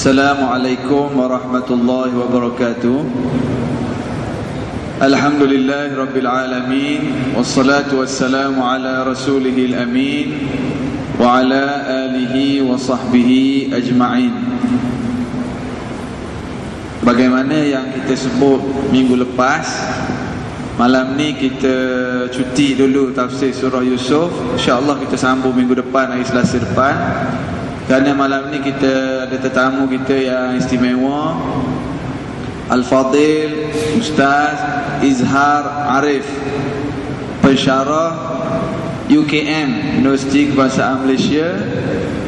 Assalamualaikum warahmatullahi wabarakatuh. Alhamdulillahi rabbil alamin, wassalatu wassalamu ala rasulihil amin wa ala alihi wa sahbihi ajma'in. Bagaimana yang kita sebut minggu lepas, malam ni kita cuti dulu tafsir surah Yusuf. InsyaAllah kita sambung minggu depan, hari Selasa depan. Kerana malam ni kita ada tetamu kita yang istimewa, Al-Fadil Ustaz Izhar Arif, pensyarah UKM, Universiti Kebangsaan Malaysia.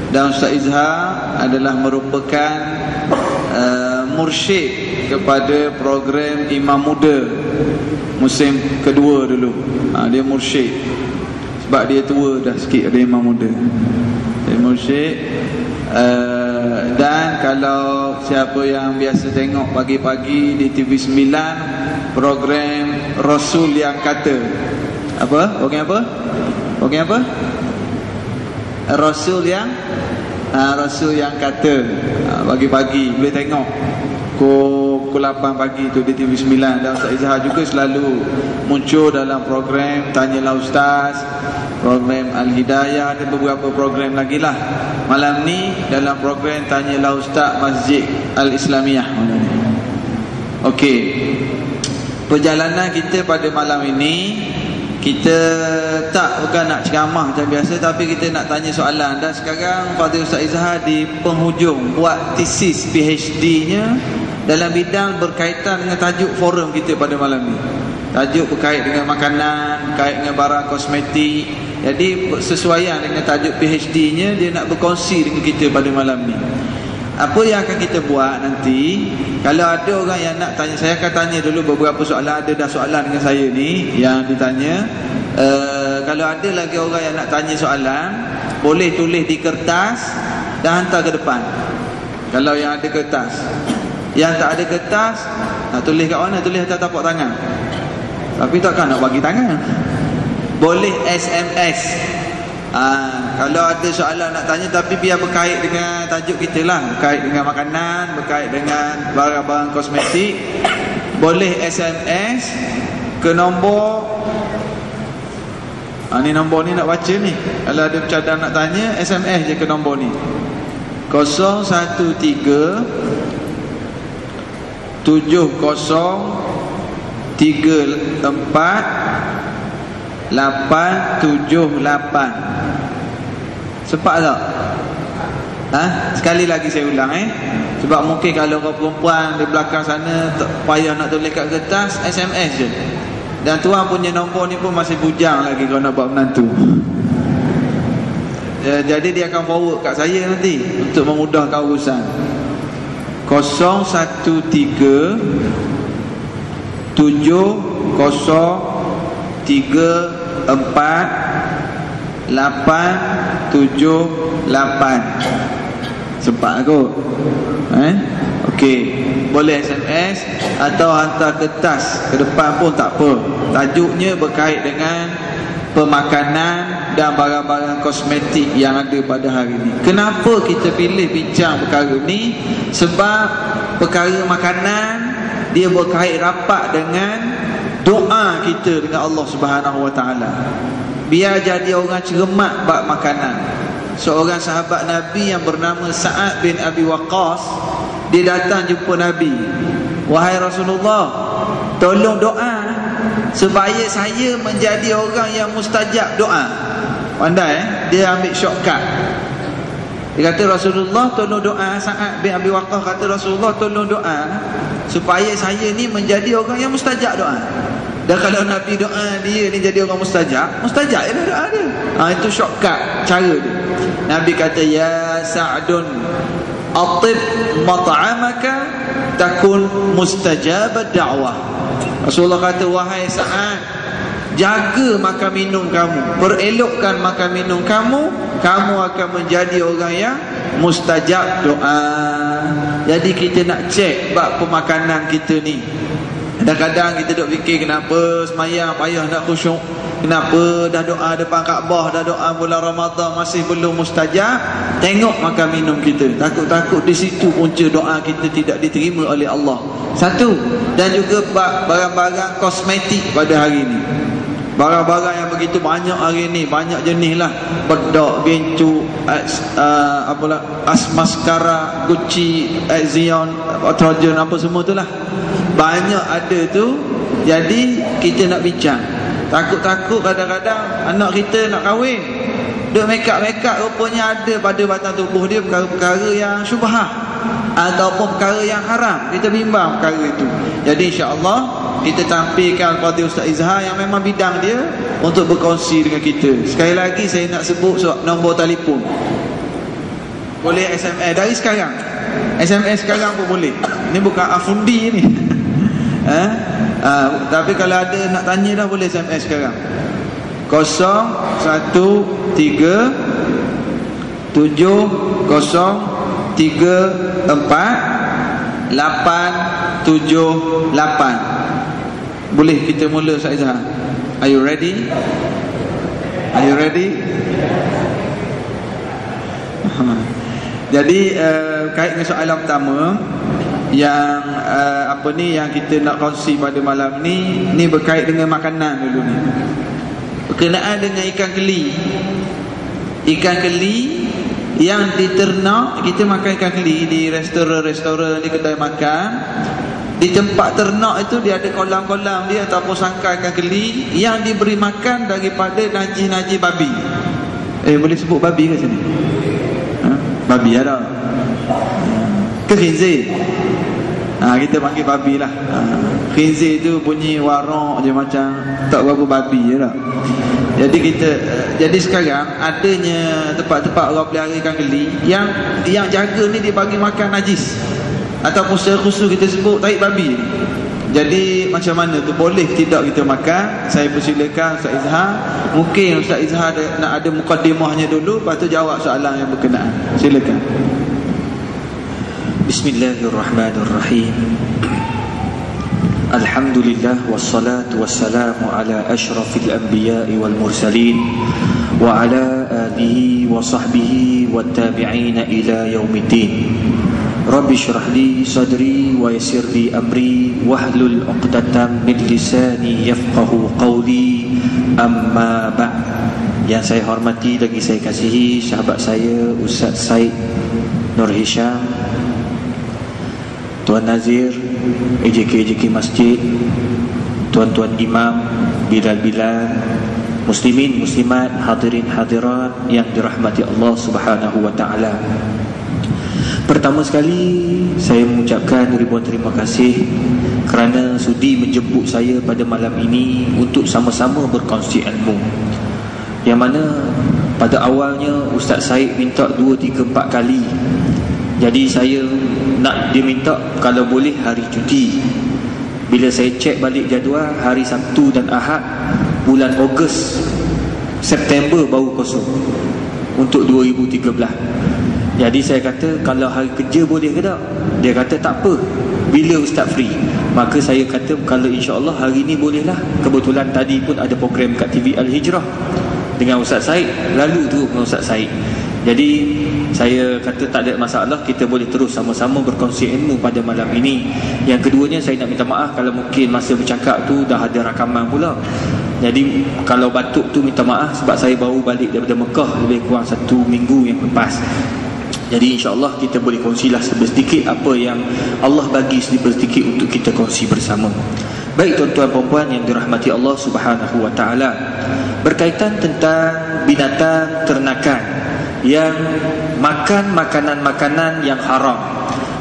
Dan Ustaz Izhar adalah merupakan mursyid kepada program Imam Muda musim kedua dulu. Dia mursyid sebab dia tua dah sikit, ada Imam Muda. Dia mursyid. Dan kalau siapa yang biasa tengok pagi-pagi di TV9 program Rasul yang kata, apa? Program apa? Program apa? Rasul yang kata. Pagi-pagi boleh tengok pukul 8 pagi tu di TV9. Dan Ustaz Izhar juga selalu muncul dalam program Tanyalah Ustaz, program Al-Hidayah, ada beberapa program lagi lah. Malam ni dalam program Tanyalah Ustaz Masjid Al-Islamiyah. Okey, perjalanan kita pada malam ini, kita bukan nak ceramah macam biasa, tapi kita nak tanya soalan. Dan sekarang Fadil Ustaz Izhar di penghujung buat tesis PhD-nya dalam bidang berkaitan dengan tajuk forum kita pada malam ni. Tajuk berkait dengan makanan, berkait dengan barang kosmetik. Jadi sesuaian dengan tajuk PhD-nya, dia nak berkongsi dengan kita pada malam ni. Apa yang akan kita buat nanti, kalau ada orang yang nak tanya, saya akan tanya dulu beberapa soalan. Ada dah soalan dengan saya ni yang ditanya. Kalau ada lagi orang yang nak tanya soalan, boleh tulis di kertas dan hantar ke depan. Kalau yang ada kertas. Yang tak ada kertas, nak tulis kat mana? Tulis atas tapak tangan. Tapi takkan nak bagi tangan. Boleh SMS. Kalau ada soalan nak tanya, tapi biar berkait dengan tajuk kita lah, berkait dengan makanan, berkait dengan barang-barang kosmetik, boleh SMS ke nombor ni. Nombor ni nak baca ni. Kalau ada cadang nak tanya, SMS je ke nombor ni, 013-7034-878. Sempat tak? Sekali lagi saya ulang sebab mungkin kalau orang perempuan di belakang sana tak payah nak tulis kat kertas, SMS je. Dan tuan punya nombor ni pun masih bujang lagi kalau nak buat menantu. Jadi dia akan forward kat saya nanti untuk memudahkan urusan. 013-7034-878. Sempat aku? Okey, boleh SMS atau hantar kertas ke depan pun tak apa. Tajuknya berkait dengan pemakanan dan barang-barang kosmetik yang ada pada hari ini. Kenapa kita pilih bincang perkara ni? Sebab perkara makanan dia berkait rapat dengan doa kita dengan Allah Subhanahu Wa Taala. Biar jadi orang cermat bab makanan. Seorang sahabat Nabi yang bernama Sa'ad bin Abi Waqqas, dia datang jumpa Nabi. Wahai Rasulullah, tolong doa supaya saya menjadi orang yang mustajab doa. Pandai dia ambil shortcut. Dia kata, Rasulullah tolong doa. Sa'ad bin Abi Waqqas kata, Rasulullah tolong doa supaya saya ni menjadi orang yang mustajab doa. Dan kalau Nabi doa dia ni jadi orang mustajab, mustajab je doa dia. Itu shortcut cara dia. Nabi kata, ya Sa'dun, atib mat'amaka takun mustajab da'wah. Rasulullah kata, wahai Sa'ad, jaga makan minum kamu, perelokkan makan minum kamu, kamu akan menjadi orang yang mustajab doa. Jadi kita nak cek bab pemakanan kita ni. Kadang-kadang kita duk fikir kenapa semayang payah nak khusyuk. kenapa dah doa depan Kaabah, dah doa bulan Ramadan masih belum mustajab? Tengok makan minum kita, takut-takut di situ punca doa kita tidak diterima oleh Allah. Satu. Dan juga barang-barang kosmetik pada hari ini, barang-barang yang begitu banyak hari ni, banyak jenis lah, bedak, gincu, maskara, Gucci, Zion, Trojan, apa semua tu lah, banyak ada tu. Jadi kita nak bincang, takut-takut kadang-kadang anak kita nak kahwin, duk make-up rupanya ada pada batang tubuh dia perkara-perkara yang syubhah ataupun perkara yang haram. Kita bimbang perkara itu. Jadi insya-Allah kita tampilkan kepada Ustaz Izhar yang memang bidang dia untuk berkongsi dengan kita. Sekali lagi saya nak sebut nombor telefon. Boleh SMS dari sekarang. SMS sekarang pun boleh. Ini bukan afundi ni. Tapi kalau ada nak tanya dah boleh SMS sekarang. 013-734-878. Boleh kita mula, Ustaz Izhar. Are you ready? Are you ready? Jadi kait dengan soalan pertama yang yang kita nak kongsi pada malam ni berkait dengan makanan dulu ni. Berkenaan dengan ikan keli. Ikan keli yang diternak, kita makan ikan keli di restoran-restoran, di kedai makan. Di tempat ternak itu dia ada kolam-kolam dia ataupun sangkar ikan keli yang diberi makan daripada najis-najis babi. Boleh sebut babi ke sini? Babi ada. Ke khinzir? Kita panggil babi lah. Khinzir tu bunyi warak je macam tak berapa babi je lah. Jadi sekarang adanya tempat-tempat orang pelihara ikan keli yang jaga ni dia bagi makan najis, ataupun secara khusus kita sebut tahi babi. Jadi macam mana tu, boleh tidak kita makan? Saya persilakan Ustaz Izhar. Mungkin Ustaz Izhar nak ada mukaddimahnya dulu, lepas tu jawab soalan yang berkenaan. Silakan. Bismillahirrahmanirrahim. Alhamdulillah wassalatu wassalamu ala asyrafil anbiya'i wal mursalin wa ala alihi wa sahbihi wat tabi'ina ila yaumiddin. Rabbi syrah li sadri wa yassir li amri wahlul 'uqdatam min lisani yafqahu qawli. Amma ba'd. Yang saya hormati lagi saya kasihi sahabat saya Ustaz Said Nur Hisham, Tuan Nazir, EJK Masjid, Tuan-tuan Imam, Bilal-Bilal, Muslimin, Muslimat, hadirin hadirat yang dirahmati Allah Subhanahu wa ta'ala. Pertama sekali saya mengucapkan ribuan terima kasih kerana sudi menjemput saya pada malam ini untuk sama-sama berkongsi ilmu. Yang mana pada awalnya Ustaz Said minta 2, 3, 4 kali. Jadi saya nak dia minta kalau boleh hari cuti. Bila saya cek balik jadual, hari Sabtu dan Ahad bulan Ogos, September baru kosong untuk 2013. Jadi saya kata kalau hari kerja boleh ke tak? Dia kata tak apa, bila Ustaz free. Maka saya kata kalau insya-Allah hari ni bolehlah. Kebetulan tadi pun ada program kat TV Al-Hijrah dengan Ustaz Said, lalu tu dengan Ustaz Said. Jadi saya kata tak ada masalah, kita boleh terus sama-sama berkongsi ilmu pada malam ini. Yang keduanya saya nak minta maaf kalau mungkin masa bercakap tu dah ada rakaman pula. Jadi kalau batuk tu minta maaf sebab saya baru balik daripada Mekah lebih kurang 1 minggu yang lepas. Jadi insya-Allah kita boleh kongsilah sedikit apa yang Allah bagi sedikit untuk kita kongsi bersama. Baik tuan-tuan puan-puan yang dirahmati Allah Subhanahu wa taala, berkaitan tentang binatang ternakan yang makan makanan-makanan yang haram.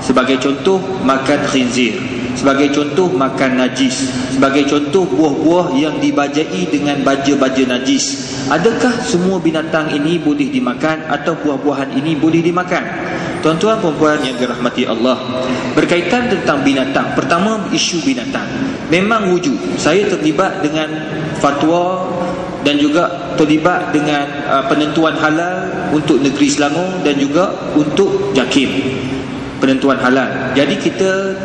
Sebagai contoh makan khinzir, sebagai contoh makan najis, sebagai contoh buah-buah yang dibajai dengan baja-baja najis. Adakah semua binatang ini boleh dimakan atau buah-buahan ini boleh dimakan? Tuan-tuan puan-puan yang dirahmati Allah, berkaitan tentang binatang, pertama isu binatang memang wujud. Saya terlibat dengan fatwa dan juga terlibat dengan penentuan halal untuk negeri Selangor dan juga untuk JAKIM. penentuan halal. Jadi kita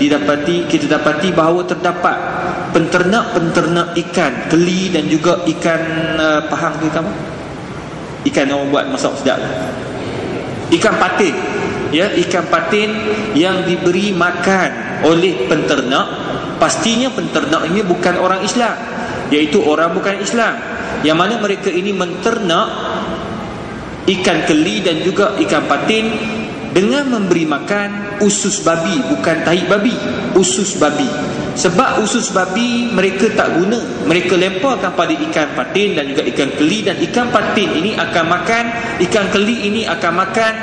dapati bahawa terdapat penternak ikan keli dan juga ikan pahang tu ikan apa? Ikan yang orang buat masak sedap. Ikan patin. Ya, ikan patin yang diberi makan oleh penternak. Pastinya penternak ini bukan orang Islam, iaitu orang bukan Islam, yang mana mereka ini menternak ikan keli dan juga ikan patin dengan memberi makan usus babi, bukan tahi babi, usus babi. Sebab usus babi mereka tak guna, mereka lemparkan pada ikan patin dan juga ikan keli, dan ikan patin ini akan makan, ikan keli ini akan makan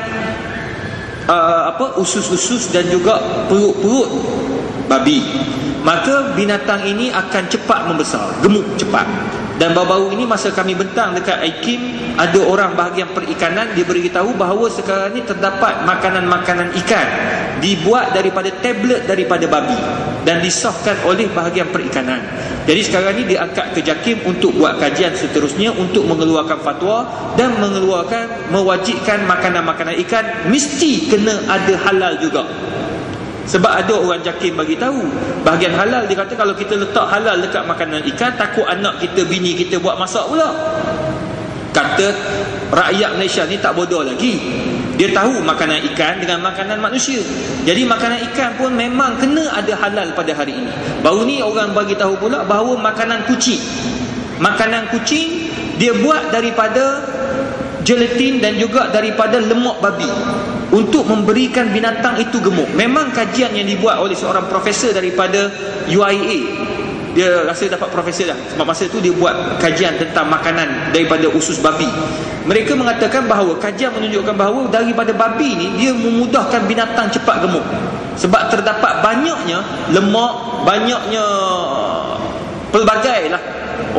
usus-usus dan juga perut-perut babi. Maka binatang ini akan cepat membesar, gemuk cepat. Dan baru-baru ini masa kami bentang dekat IKIM, ada orang bahagian perikanan dia beritahu bahawa sekarang ni terdapat makanan-makanan ikan dibuat daripada tablet daripada babi dan disahkan oleh bahagian perikanan. Jadi sekarang ni diangkat ke JAKIM untuk buat kajian seterusnya untuk mengeluarkan fatwa dan mewajibkan makanan-makanan ikan mesti kena ada halal juga. Sebab ada orang JAKIM bagi tahu bahagian halal, dia kata kalau kita letak halal dekat makanan ikan, takut anak kita, bini kita buat masak pula. Kata rakyat Malaysia ni tak bodoh lagi, dia tahu makanan ikan dengan makanan manusia. Jadi makanan ikan pun memang kena ada halal pada hari ini. Baru ni orang bagi tahu pula bahawa makanan kucing dia buat daripada gelatin dan juga daripada lemak babi untuk memberikan binatang itu gemuk. Memang kajian yang dibuat oleh seorang profesor daripada UIA, dia rasa dapat profesor dah, sebab masa tu dia buat kajian tentang makanan daripada usus babi. Mereka mengatakan bahawa kajian menunjukkan bahawa daripada babi ni dia memudahkan binatang cepat gemuk, sebab terdapat banyaknya lemak, banyaknya pelbagai lah,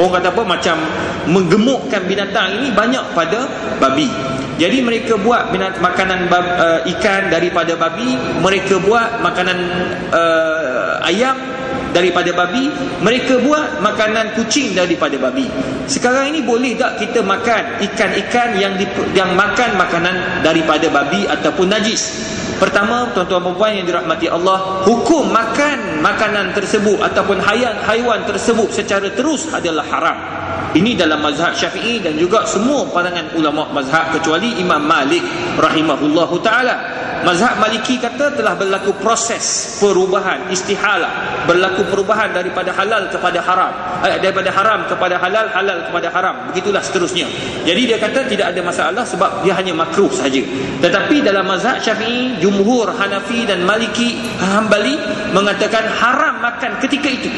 orang kata apa, macam menggemukkan binatang ini banyak pada babi. Jadi mereka buat makanan ikan daripada babi, mereka buat makanan ayam daripada babi, mereka buat makanan kucing daripada babi. Sekarang ini boleh tak kita makan ikan-ikan yang makan makanan daripada babi ataupun najis? Pertama, tuan-tuan dan puan yang dirahmati Allah, hukum makan makanan tersebut ataupun haiwan tersebut secara terus adalah haram. Ini dalam mazhab Syafi'i dan juga semua pandangan ulama mazhab kecuali Imam Malik rahimahullahu taala. Mazhab Maliki kata telah berlaku proses perubahan istihalah, berlaku perubahan daripada halal kepada haram, daripada haram kepada halal, halal kepada haram, begitulah seterusnya. Jadi dia kata tidak ada masalah sebab dia hanya makruh saja. Tetapi dalam mazhab Syafi'i, jumhur Hanafi dan Maliki Hambali mengatakan haram makan ketika itu.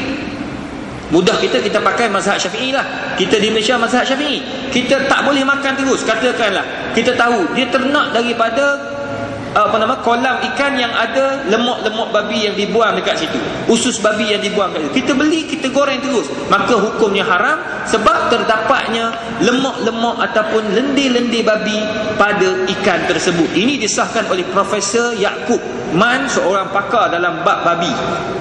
Mudah kita pakai mazhab Syafi'i lah. Kita di Malaysia mazhab Syafi'i, kita tak boleh makan terus. Katakanlah kita tahu dia ternak daripada kolam ikan yang ada lemak-lemak babi yang dibuang dekat situ, usus babi yang dibuang dekat situ, kita beli, kita goreng terus, maka hukumnya haram sebab terdapatnya lemak-lemak ataupun lendir-lendir babi pada ikan tersebut. Ini disahkan oleh Profesor Yaakob Man, seorang pakar dalam bab babi,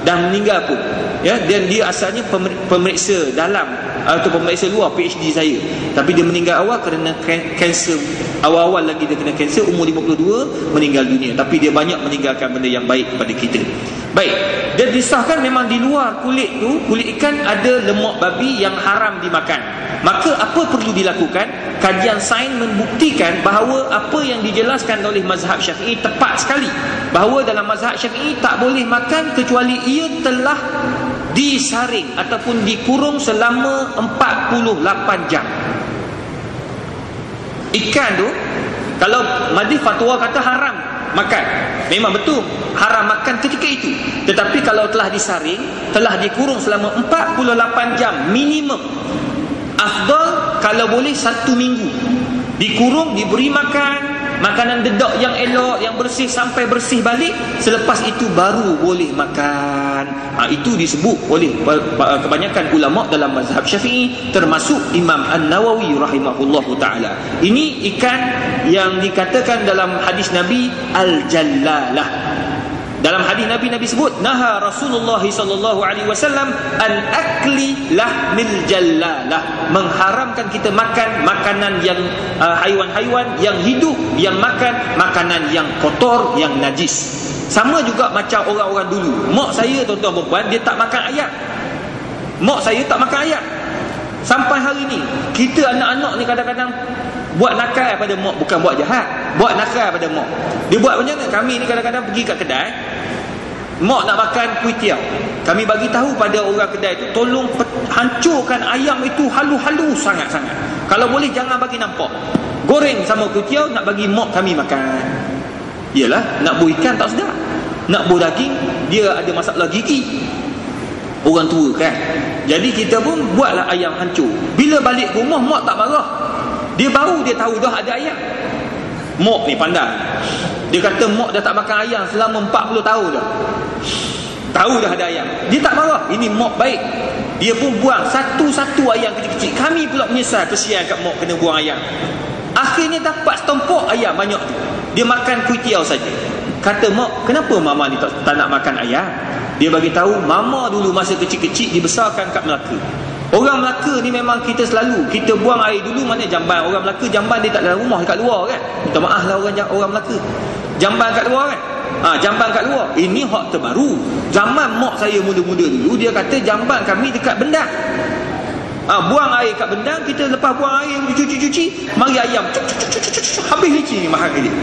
dah meninggal pun ya, dan dia asalnya pemeriksa dalam atau pemeriksa luar, PhD saya, tapi dia meninggal awal kerana kanser. Awal-awal lagi dia kena kanser, umur 52 meninggal dunia. Tapi dia banyak meninggalkan benda yang baik kepada kita. Baik, dia disahkan memang di luar kulit tu, kulit ikan ada lemak babi yang haram dimakan. Maka apa perlu dilakukan? Kajian sains membuktikan bahawa apa yang dijelaskan oleh mazhab Syafi'i tepat sekali, bahawa dalam mazhab Syafi'i tak boleh makan kecuali ia telah disaring ataupun dikurung selama 48 jam. Ikan tu, kalau madhab fatwa kata haram makan, memang betul haram makan ketika itu. Tetapi kalau telah disaring, telah dikurung selama 48 jam minimum, afdal kalau boleh 1 minggu dikurung, diberi makan makanan dedak yang elok, yang bersih sampai bersih balik, selepas itu baru boleh makan. Itu disebut oleh kebanyakan ulama dalam mazhab Syafi'i, termasuk Imam An-Nawawi rahimahullahu taala. Ini ikan yang dikatakan dalam hadis Nabi al-jallalah. Dalam hadis Nabi sebut, naha Rasulullah sallallahu alaihi wasallam an akli lahmil jallalah, mengharamkan kita makan makanan yang haiwan-haiwan yang hidup yang makan makanan yang kotor, yang najis. Sama juga macam orang-orang dulu. Mak saya tuan-tuan perempuan, dia tak makan ayam. Mak saya tak makan ayam. Sampai hari ni kita anak-anak ni kadang-kadang buat nakal pada mak, bukan buat jahat, buat nakal pada mak. Dia buat macam mana? Kami ni kadang-kadang pergi kat kedai, mak nak makan kuih tiaw, kami bagi tahu pada orang kedai tu, tolong hancurkan ayam itu halus-halus sangat-sangat. Kalau boleh jangan bagi nampak. Goreng sama kuih tiaw, nak bagi mak kami makan. Yalah, nak buh ikan tak sedap, nak buh daging dia ada masalah gigi. Orang tua kan. Jadi kita pun buatlah ayam hancur. Bila balik rumah mak tak marah. Dia baru dia tahu dah ada ayam. Mak ni pandai. Dia kata mak dah tak makan ayam selama 40 tahun dah. Tahu dah ada ayam. Dia tak marah. Ini mak baik. Dia pun buang satu-satu ayam kecil-kecil. Kami pula menyesal, kesian kat mak kena buang ayam. Akhirnya dapat setumpuk ayam banyak tu. Dia makan kuih tiaw saja. Kata mak, kenapa mama ni tak nak makan ayam? Dia bagi tahu, mama dulu masa kecil-kecil dibesarkan kat Melaka. Orang Melaka ni memang kita selalu, kita buang air dulu mana jamban. Orang Melaka jamban dia tak dalam rumah, dekat luar kan. Minta maaf lah orang Melaka. Jamban kat luar kan. Jamban kat luar. Ini hak terbaru. Zaman mak saya muda-muda dulu, dia kata jamban kami dekat bendang. Buang air kat bendang, kita lepas buang air cuci-cuci, mari ayam habis licin mahal ke dia.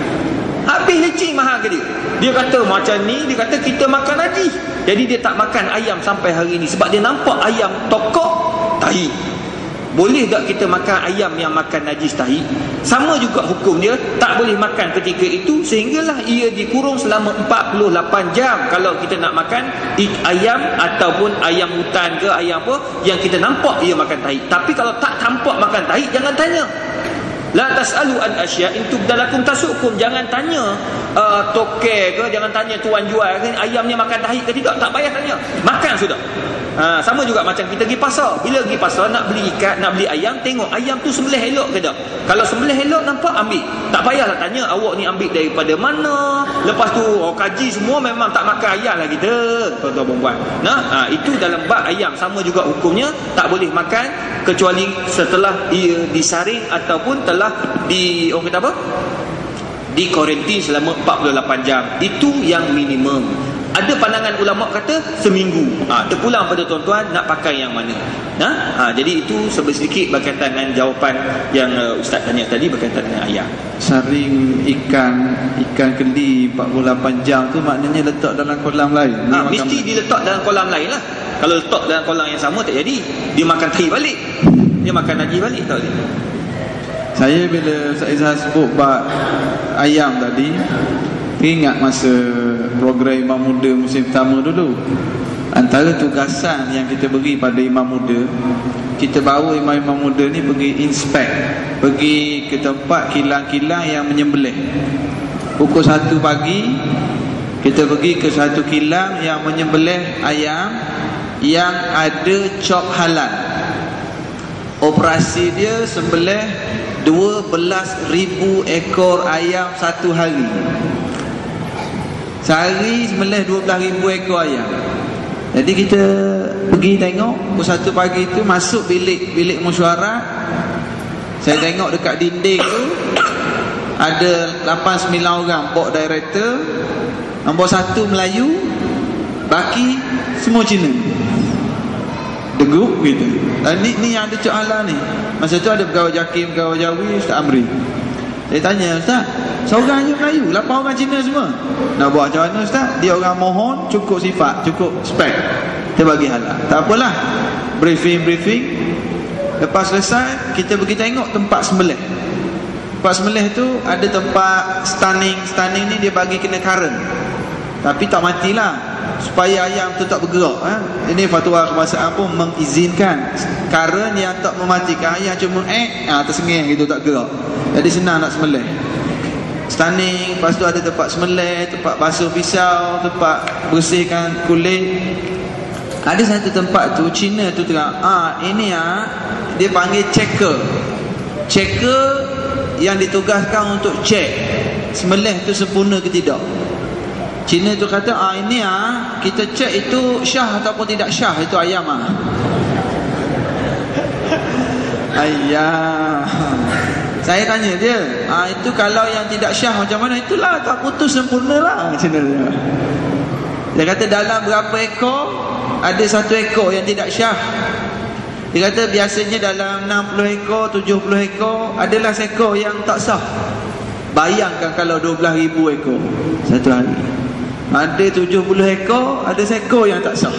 Habis licin mahal ke dia. Dia kata macam ni, dia kata kita makan najis. Jadi dia tak makan ayam sampai hari ni sebab dia nampak ayam tokok tahi. Boleh tak kita makan ayam yang makan najis tahi? Sama juga hukum dia, tak boleh makan ketika itu sehinggalah ia dikurung selama 48 jam. Kalau kita nak makan ayam ataupun ayam hutan ke ayam apa yang kita nampak ia makan tahi. Tapi kalau tak tampak makan tahi, jangan tanya. La tas'alu an asya' in tubdalakum tasukum. Jangan tanya toke ke, jangan tanya tuan jual ke ayamnya makan tahi ke tidak, tak payah tanya. Makan sudah. Sama juga macam kita pergi pasar. Bila pergi pasar nak beli ikan, nak beli ayam, tengok ayam tu sembelih elok ke tak. Kalau sembelih elok nampak, ambil. Tak payahlah tanya awak ni ambil daripada mana. Lepas tu kaji semua memang tak makan ayam lah kita, tuan-tuan perempuan. Itu dalam bab ayam. Sama juga hukumnya, tak boleh makan kecuali setelah ia disaring ataupun telah orang kata apa? Di kuarantin selama 48 jam. Itu yang minimum. Ada pandangan ulama kata seminggu. Terpulang pada tuan-tuan nak pakai yang mana. Jadi itu sedikit berkaitan dengan jawapan yang Ustaz tanya tadi berkaitan dengan ayam. Saring ikan keli 48 jam tu maknanya letak dalam kolam lain. Mesti diletak dalam kolam lain lah. Kalau letak dalam kolam yang sama tak jadi. Dia makan tahi balik. Dia makan najis balik tak boleh. Saya bila Ustaz Izhar sebut bab ayam tadi, ingat masa program Imam Muda musim pertama dulu. Antara tugasan yang kita beri pada Imam Muda, kita bawa Imam Muda ni pergi inspect, pergi ke tempat kilang-kilang yang menyembelih. Pukul 1 pagi kita pergi ke satu kilang yang menyembelih ayam yang ada cop halal. Operasi dia sembelih 12,000 ekor ayam satu hari. Sehari sembelih 12,000 ekor ayam. Jadi kita pergi tengok pukul 1 pagi tu, masuk bilik mesyuarat. Saya tengok dekat dinding tu ada 8-9 orang board director. Nombor 1 Melayu, baki semua Cina. The group gitu. Dan ni yang ada cok halal ni. Masa tu ada pegawai JAKIM, pegawai Jawi, Ustaz Amri. Saya tanya, Ustaz, seorang je Melayu, 8 orang Cina semua. Nak buat macam mana Ustaz? Dia orang mohon, cukup sifat, cukup spek, kita bagi halal. Tak apalah. Briefing. Lepas selesai, kita pergi tengok tempat sembelih. Tempat sembelih tu ada tempat stunning ni dia bagi kena current. Tapi tak matilah, supaya ayam tu tak bergerak. Ini fatwa kebangsaan pun mengizinkan current yang tak mematikan ayam, cuma tersengih gitu, tak gerak. Jadi senang nak sembelih. Stunning, lepas tu ada tempat sembelih, tempat basuh pisau, tempat bersihkan kulit. Ada satu tempat tu Cina tu terang, ini dia panggil checker yang ditugaskan untuk cek sembelih tu sempurna ke tidak. Cina tu kata, ini kita cek itu syah ataupun tidak syah itu ayam. Ayam. Saya tanya dia, itu kalau yang tidak syah macam mana? Itulah tak putus sempurna lah. Macam mana? Dia kata dalam berapa ekor, ada satu ekor yang tidak syah. Dia kata biasanya dalam 60 ekor, 70 ekor, adalah seekor yang tak sah. Bayangkan kalau 12,000 ekor satu hari. Ada 70 ekor, ada seekor yang tak sah.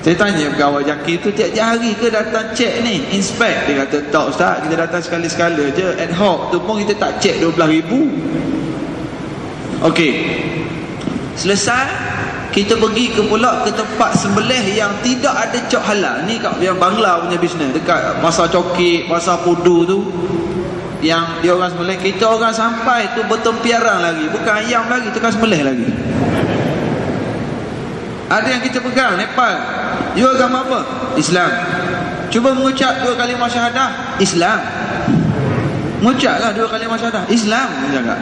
Saya tanya pegawai JAKI tu, tiap-tiap hari ke datang cek ni, inspect? Dia kata tak ustaz, kita datang sekali-sekala je, ad hoc tu pun kita tak cek 12,000. Okey, selesai, kita pergi ke pula ke tempat sembelih yang tidak ada cok halal. Ni kat yang Bangla punya bisnes, dekat Pasar Cokik, Pasar Pudu tu, yang dia orang sembelih. Kita orang sampai tu bertempiaran lagi, bukan ayam lagi, tukang sembelih lagi. Ada yang kita pegang, Nepal. You agama apa? Islam. Cuba mengucap 2 kalimah syahadah. Islam. Mengucaplah 2 kalimah syahadah. Islam. Jangan.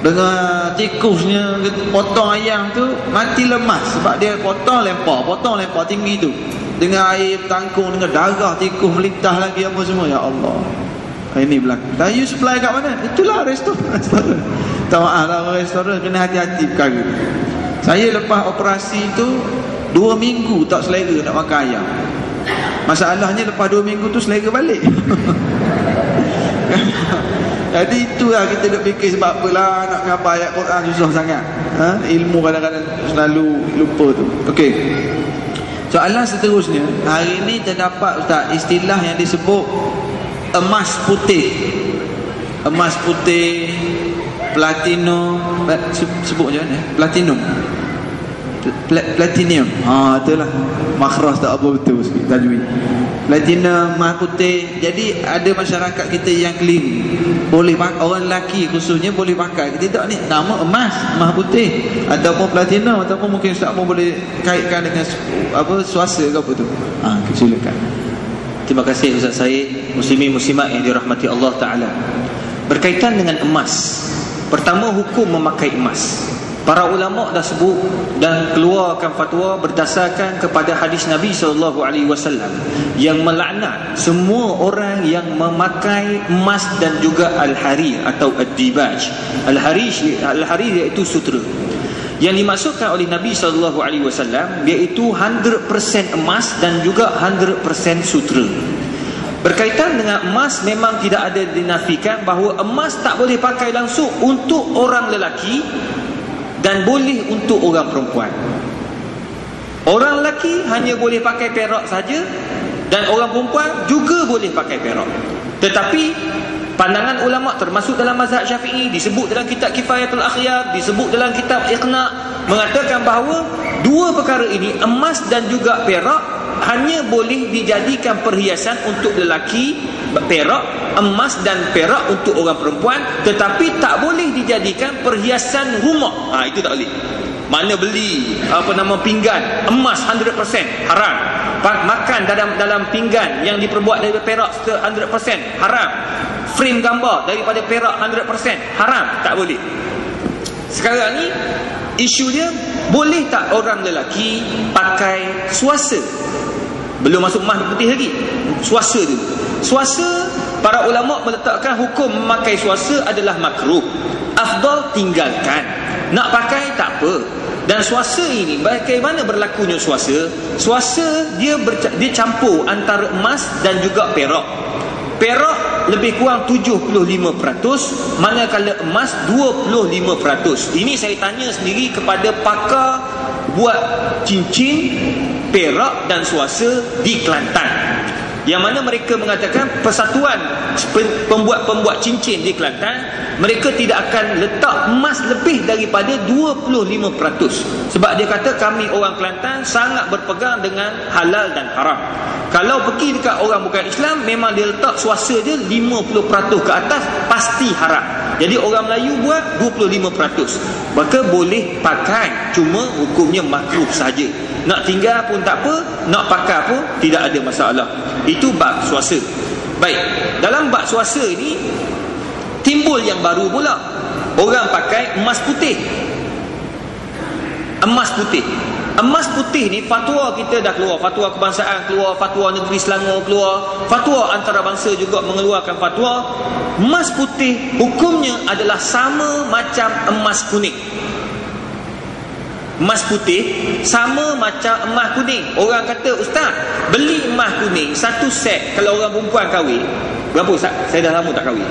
Dengan tikusnya potong ayam tu, mati lemas. Sebab dia potong lempar tinggi tu, dengan air tangkung, dengan darah tikus melintah lagi apa semua. Ya Allah, ini berlaku. Dan you supply kat mana? Itulah restoran. Tak maaf lah, restoran kena hati-hati perkara. Saya lepas operasi tu 2 minggu tak selera nak makan ayam. Masalahnya lepas 2 minggu tu selera balik. Jadi itulah kita nak fikir sebab apalah nak ngapa ayat Quran susah sangat. Ilmu kadang-kadang selalu lupa tu. Okey. Soalan seterusnya, hari ini terdapat ustaz istilah yang disebut emas putih. Emas putih, platinum, sebut macam mana? Platinum. Platinum. Itulah makhraj tak apa betul sikit tajwid. Platinum, emas putih. Jadi ada masyarakat kita yang keliru. Boleh pakai, orang lelaki khususnya boleh pakai. Tidak ni nama emas putih ataupun platinum, ataupun mungkin ustaz pun boleh kaitkan dengan apa suasa ke apa tu. Silakan. Terima kasih Ustaz Said. Muslimin muslimat yang dirahmati Allah Ta'ala, berkaitan dengan emas, pertama hukum memakai emas. Para ulama dah sebut dan keluarkan fatwa berdasarkan kepada hadis Nabi SAW yang melaknat semua orang yang memakai emas dan juga al-harir atau ad-dibaj. Al-harir iaitu sutera. Yang dimaksudkan oleh Nabi SAW iaitu 100% emas dan juga 100% sutera. Berkaitan dengan emas, memang tidak ada dinafikan bahawa emas tak boleh pakai langsung untuk orang lelaki dan boleh untuk orang perempuan. Orang lelaki hanya boleh pakai perak saja, dan orang perempuan juga boleh pakai perak. Tetapi pandangan ulama termasuk dalam mazhab Syafi'i, disebut dalam kitab Kifayatul Akhyar, disebut dalam kitab Iqna', mengatakan bahawa dua perkara ini, emas dan juga perak, hanya boleh dijadikan perhiasan untuk lelaki, perak, emas dan perak untuk orang perempuan, tetapi tak boleh dijadikan perhiasan rumah. Itu tak boleh. Mana beli pinggan emas 100% haram. Makan dalam pinggan yang diperbuat dari perak 100% haram. Frame gambar daripada perak 100% haram, tak boleh. Sekarang ni isu dia, boleh tak orang lelaki pakai suasa? Belum masuk emas putih lagi, suasa dulu. Suasa, para ulama meletakkan hukum memakai suasa adalah makruh. Afdal tinggalkan. Nak pakai tak apa. Dan suasa ini, bagaimana berlakunya suasa? Suasa dia campur antara emas dan juga perak. Perak lebih kurang 75%, manakala emas 25%. Ini saya tanya sendiri kepada pakar buat cincin, perak dan suasa di Kelantan, yang mana mereka mengatakan persatuan pembuat cincin di Kelantan, mereka tidak akan letak emas lebih daripada 25%. Sebab dia kata kami orang Kelantan sangat berpegang dengan halal dan haram. Kalau pergi dekat orang bukan Islam, memang dia letak suasa dia 50% ke atas, pasti haram. Jadi orang Melayu buat 25%, maka boleh pakai, cuma hukumnya makruh saja. Nak tinggal pun tak apa, nak pakai pun tidak ada masalah. Itu bab suasa. Baik, dalam bab suasa ini timbul yang baru pula. Orang pakai emas putih. Emas putih. Emas putih ni fatwa kita dah keluar, fatwa kebangsaan keluar, fatwa negeri Selangor keluar, fatwa antarabangsa juga mengeluarkan fatwa. Emas putih hukumnya adalah sama macam emas kuning. Emas putih sama macam emas kuning. Orang kata, ustaz, beli emas kuning satu set, kalau orang perempuan kahwin, berapa ustaz? Saya dah lama tak kahwin.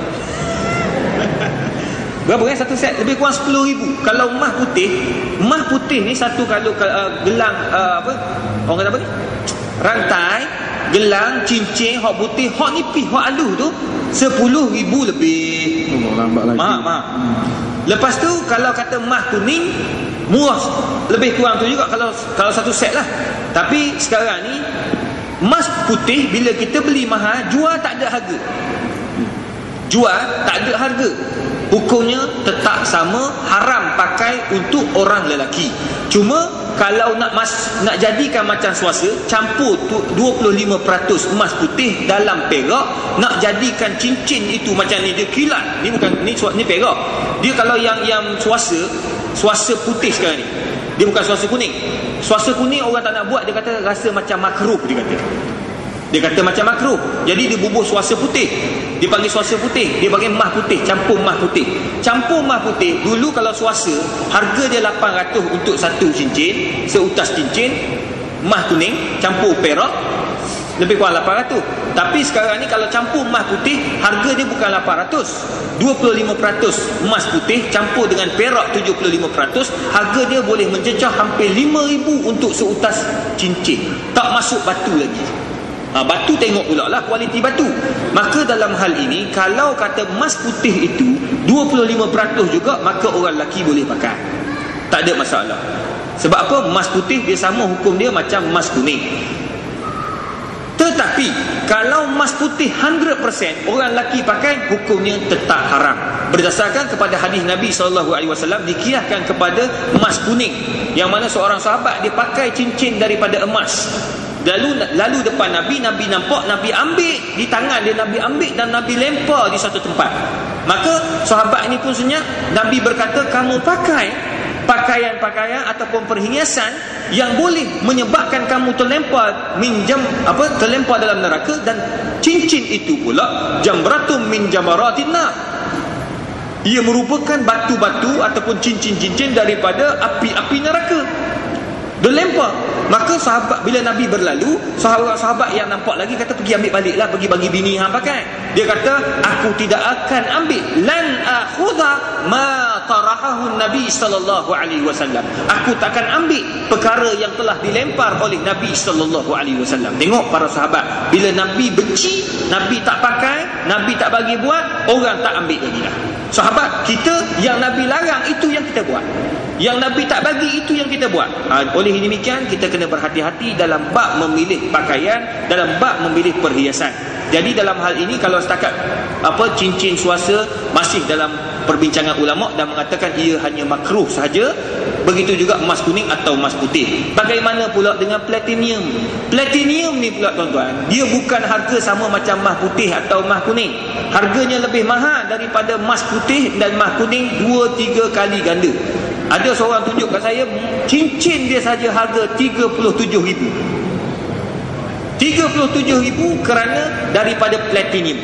Berapa kan satu set? Lebih kurang 10,000. Kalau emas putih ni satu, kalau gelang apa? Orang kata apa ni? Rantai, gelang, cincin, hak putih, hak nipis, hak halus tu 10,000 lebih. Lambat lagi. Mak. Lepas tu kalau kata emas kuning murah, lebih kurang tu juga kalau satu set lah. Tapi sekarang ni emas putih bila kita beli mahal, jual tak ada harga. Hukumnya tetap sama, haram pakai untuk orang lelaki. Cuma kalau nak jadikan macam swasta, campur 25% emas putih dalam perak, nak jadikan cincin itu macam ni, dia kilat. Ni bukan ni perak. Dia kalau yang swasta putih sekarang ni, dia bukan swasta kuning. Swasta kuning orang tak nak buat, dia kata rasa macam makruh, dia kata macam makruh. Jadi dia bubuh swasta putih, dia panggil swasta putih, dia panggil emas putih, campur emas putih. Dulu kalau swasta, harga dia 800 untuk satu cincin, seutas cincin emas kuning campur perak, lebih kurang 800. Tapi sekarang ni kalau campur emas putih, harga dia bukan 800, 25% emas putih campur dengan perak 75%, harga dia boleh mencecah hampir 5,000 untuk seutas cincin. Tak masuk batu lagi. Batu tengok pula lah kualiti batu. Maka dalam hal ini, kalau kata emas putih itu 25% juga, maka orang lelaki boleh pakai, tak ada masalah. Sebab apa? Emas putih dia sama hukum dia macam emas kuning. Tetapi kalau emas putih 100% orang lelaki pakai, hukumnya tetap haram. Berdasarkan kepada hadis Nabi SAW, dikiyahkan kepada emas kuning, yang mana seorang sahabat dia pakai cincin daripada emas. Lalu depan Nabi nampak, Nabi ambil di tangan dia, Nabi ambil dan Nabi lempar di satu tempat. Maka sahabat ini pun senyap. Nabi berkata, kamu pakai pakaian-pakaian ataupun perhiasan yang boleh menyebabkan kamu terlempar dalam neraka, dan cincin itu pula jamratum min jamaratin nar. Ia merupakan batu-batu ataupun cincin-cincin daripada api-api neraka. Dia lempar. Maka sahabat, bila Nabi berlalu, sahabat yang nampak lagi kata, pergi ambil balik lah, pergi bagi bini hang pakai. Dia kata, aku tidak akan ambil, lan akhudha ma tarahahu Nabi sallallahu alaihi wasallam. Aku tak akan ambil perkara yang telah dilempar oleh Nabi sallallahu alaihi wasallam. Tengok para sahabat, bila Nabi benci, Nabi tak pakai, Nabi tak bagi buat, orang tak ambil lagi dah. Sahabat kita, yang Nabi larang itu yang kita buat, yang Nabi tak bagi itu yang kita buat. Oleh demikian, kita kena berhati-hati dalam bab memilih pakaian, dalam bab memilih perhiasan. Jadi dalam hal ini, kalau setakat cincin swasta masih dalam perbincangan ulama dan mengatakan ia hanya makruh sahaja. Begitu juga emas kuning atau emas putih. Bagaimana pula dengan platinum? Platinum ni pula tuan-tuan, dia bukan harga sama macam emas putih atau emas kuning. Harganya lebih mahal daripada emas putih dan emas kuning 2-3 kali ganda. Ada seorang tunjuk kat saya, cincin dia saja harga 37,000. 37,000 kerana daripada platinum.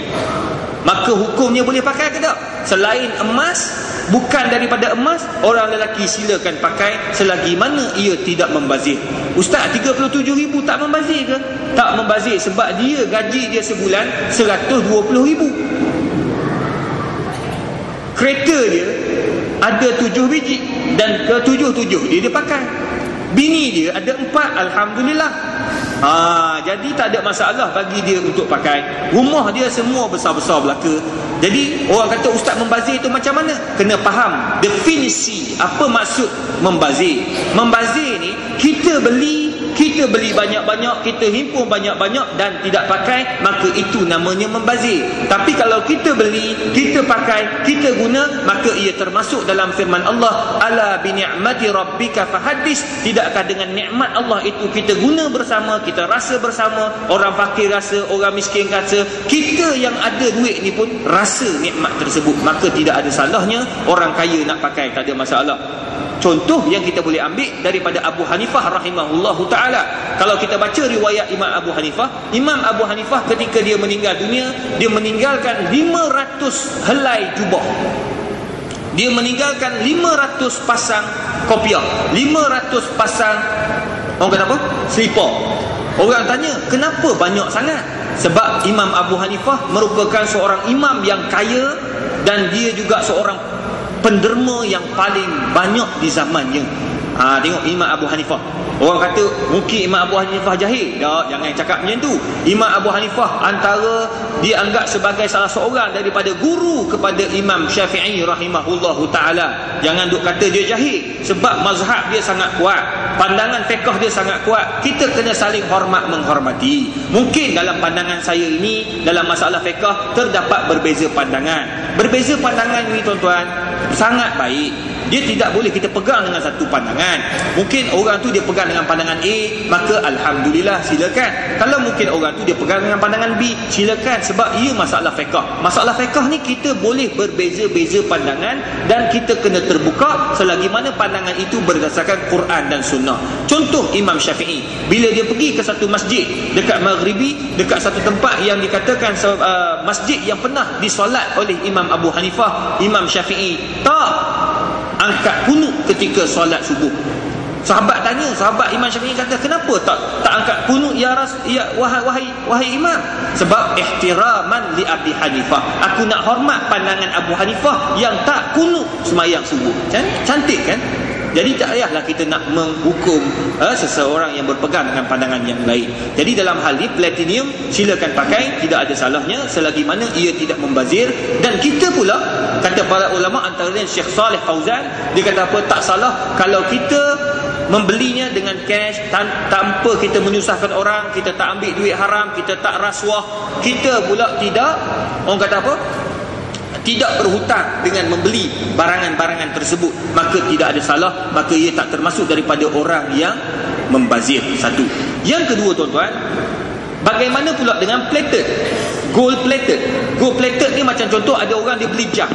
Maka hukumnya boleh pakai ke tak? Selain emas, bukan daripada emas, orang lelaki silakan pakai selagi mana ia tidak membazir. Ustaz, 37,000 tak membazir ke? Tak membazir, sebab dia gaji dia sebulan 120,000. Kereta dia ada 7 biji, dan ke-7 dia pakai. Bini dia ada 4, alhamdulillah. Jadi tak ada masalah bagi dia untuk pakai. Rumah dia semua besar-besar belaka. Jadi orang kata, ustaz, membazir itu macam mana? Kena faham definisi apa maksud membazir. Membazir ni, kita beli banyak-banyak, kita himpun banyak-banyak dan tidak pakai, maka itu namanya membazir. Tapi kalau kita beli, kita pakai, kita guna, maka ia termasuk dalam firman Allah, ala bi ni'mati rabbika fahaddis. Tidakkah dengan nikmat Allah itu kita guna bersama, kita rasa bersama, orang fakir rasa, orang miskin rasa, kita yang ada duit ni pun rasa nikmat tersebut. Maka tidak ada salahnya orang kaya nak pakai, tak ada masalah. Contoh yang kita boleh ambil daripada Abu Hanifah rahimahullahu ta'ala. Kalau kita baca riwayat Imam Abu Hanifah ketika dia meninggal dunia, dia meninggalkan 500 helai jubah. Dia meninggalkan 500 pasang kopiah, 500 pasang, orang kata apa? Selipar. Orang tanya, kenapa banyak sangat? Sebab Imam Abu Hanifah merupakan seorang imam yang kaya, dan dia juga seorang penderma yang paling banyak di zamannya. Tengok Imam Abu Hanifah. Orang kata mungkin Imam Abu Hanifah jahil. Tak, jangan cakap macam tu. Imam Abu Hanifah antara dianggap sebagai salah seorang daripada guru kepada Imam Syafi'i rahimahullahu ta'ala. Jangan duk kata dia jahil, sebab mazhab dia sangat kuat, pandangan fiqh dia sangat kuat. Kita kena saling hormat menghormati. Mungkin dalam pandangan saya ini, dalam masalah fiqh terdapat berbeza pandangan. Berbeza pandangan ini tuan-tuan sangat baik. Dia tidak boleh kita pegang dengan satu pandangan. Mungkin orang tu dia pegang dengan pandangan A, maka alhamdulillah, silakan. Kalau mungkin orang tu dia pegang dengan pandangan B, silakan, sebab ia masalah fiqh. Masalah fiqh ni kita boleh berbeza-beza pandangan, dan kita kena terbuka selagi mana pandangan itu berdasarkan Quran dan Sunnah. Contoh Imam Syafi'i, bila dia pergi ke satu masjid dekat Maghribi, dekat satu tempat yang dikatakan masjid yang pernah disolat oleh Imam Abu Hanifah, Imam Syafi'i tak angkat kunut ketika solat subuh. Sahabat tanya, sahabat Imam Syafi'i kata, kenapa tak angkat kunut wahai imam? Sebab ihtiraman li Abi Hanifah, aku nak hormat pandangan Abu Hanifah yang tak kunut sembahyang subuh. Cantik kan? Jadi tak payahlah kita nak menghukum seseorang yang berpegang dengan pandangan yang lain. Jadi dalam hal ini, platinum silakan pakai, tidak ada salahnya selagi mana ia tidak membazir. Dan kita pula, kata para ulama, antaranya Syekh Saleh Fauzan, dia kata apa, tak salah kalau kita membelinya dengan cash, tanpa kita menyusahkan orang, kita tak ambil duit haram, kita tak rasuah, kita pula tidak, orang kata apa, tidak berhutang dengan membeli barangan-barangan tersebut, maka tidak ada salah, maka ia tak termasuk daripada orang yang membazir. Satu. Yang kedua tuan-tuan, bagaimana pula dengan plated, gold plated? Gold plated ni macam contoh, ada orang dia beli jam,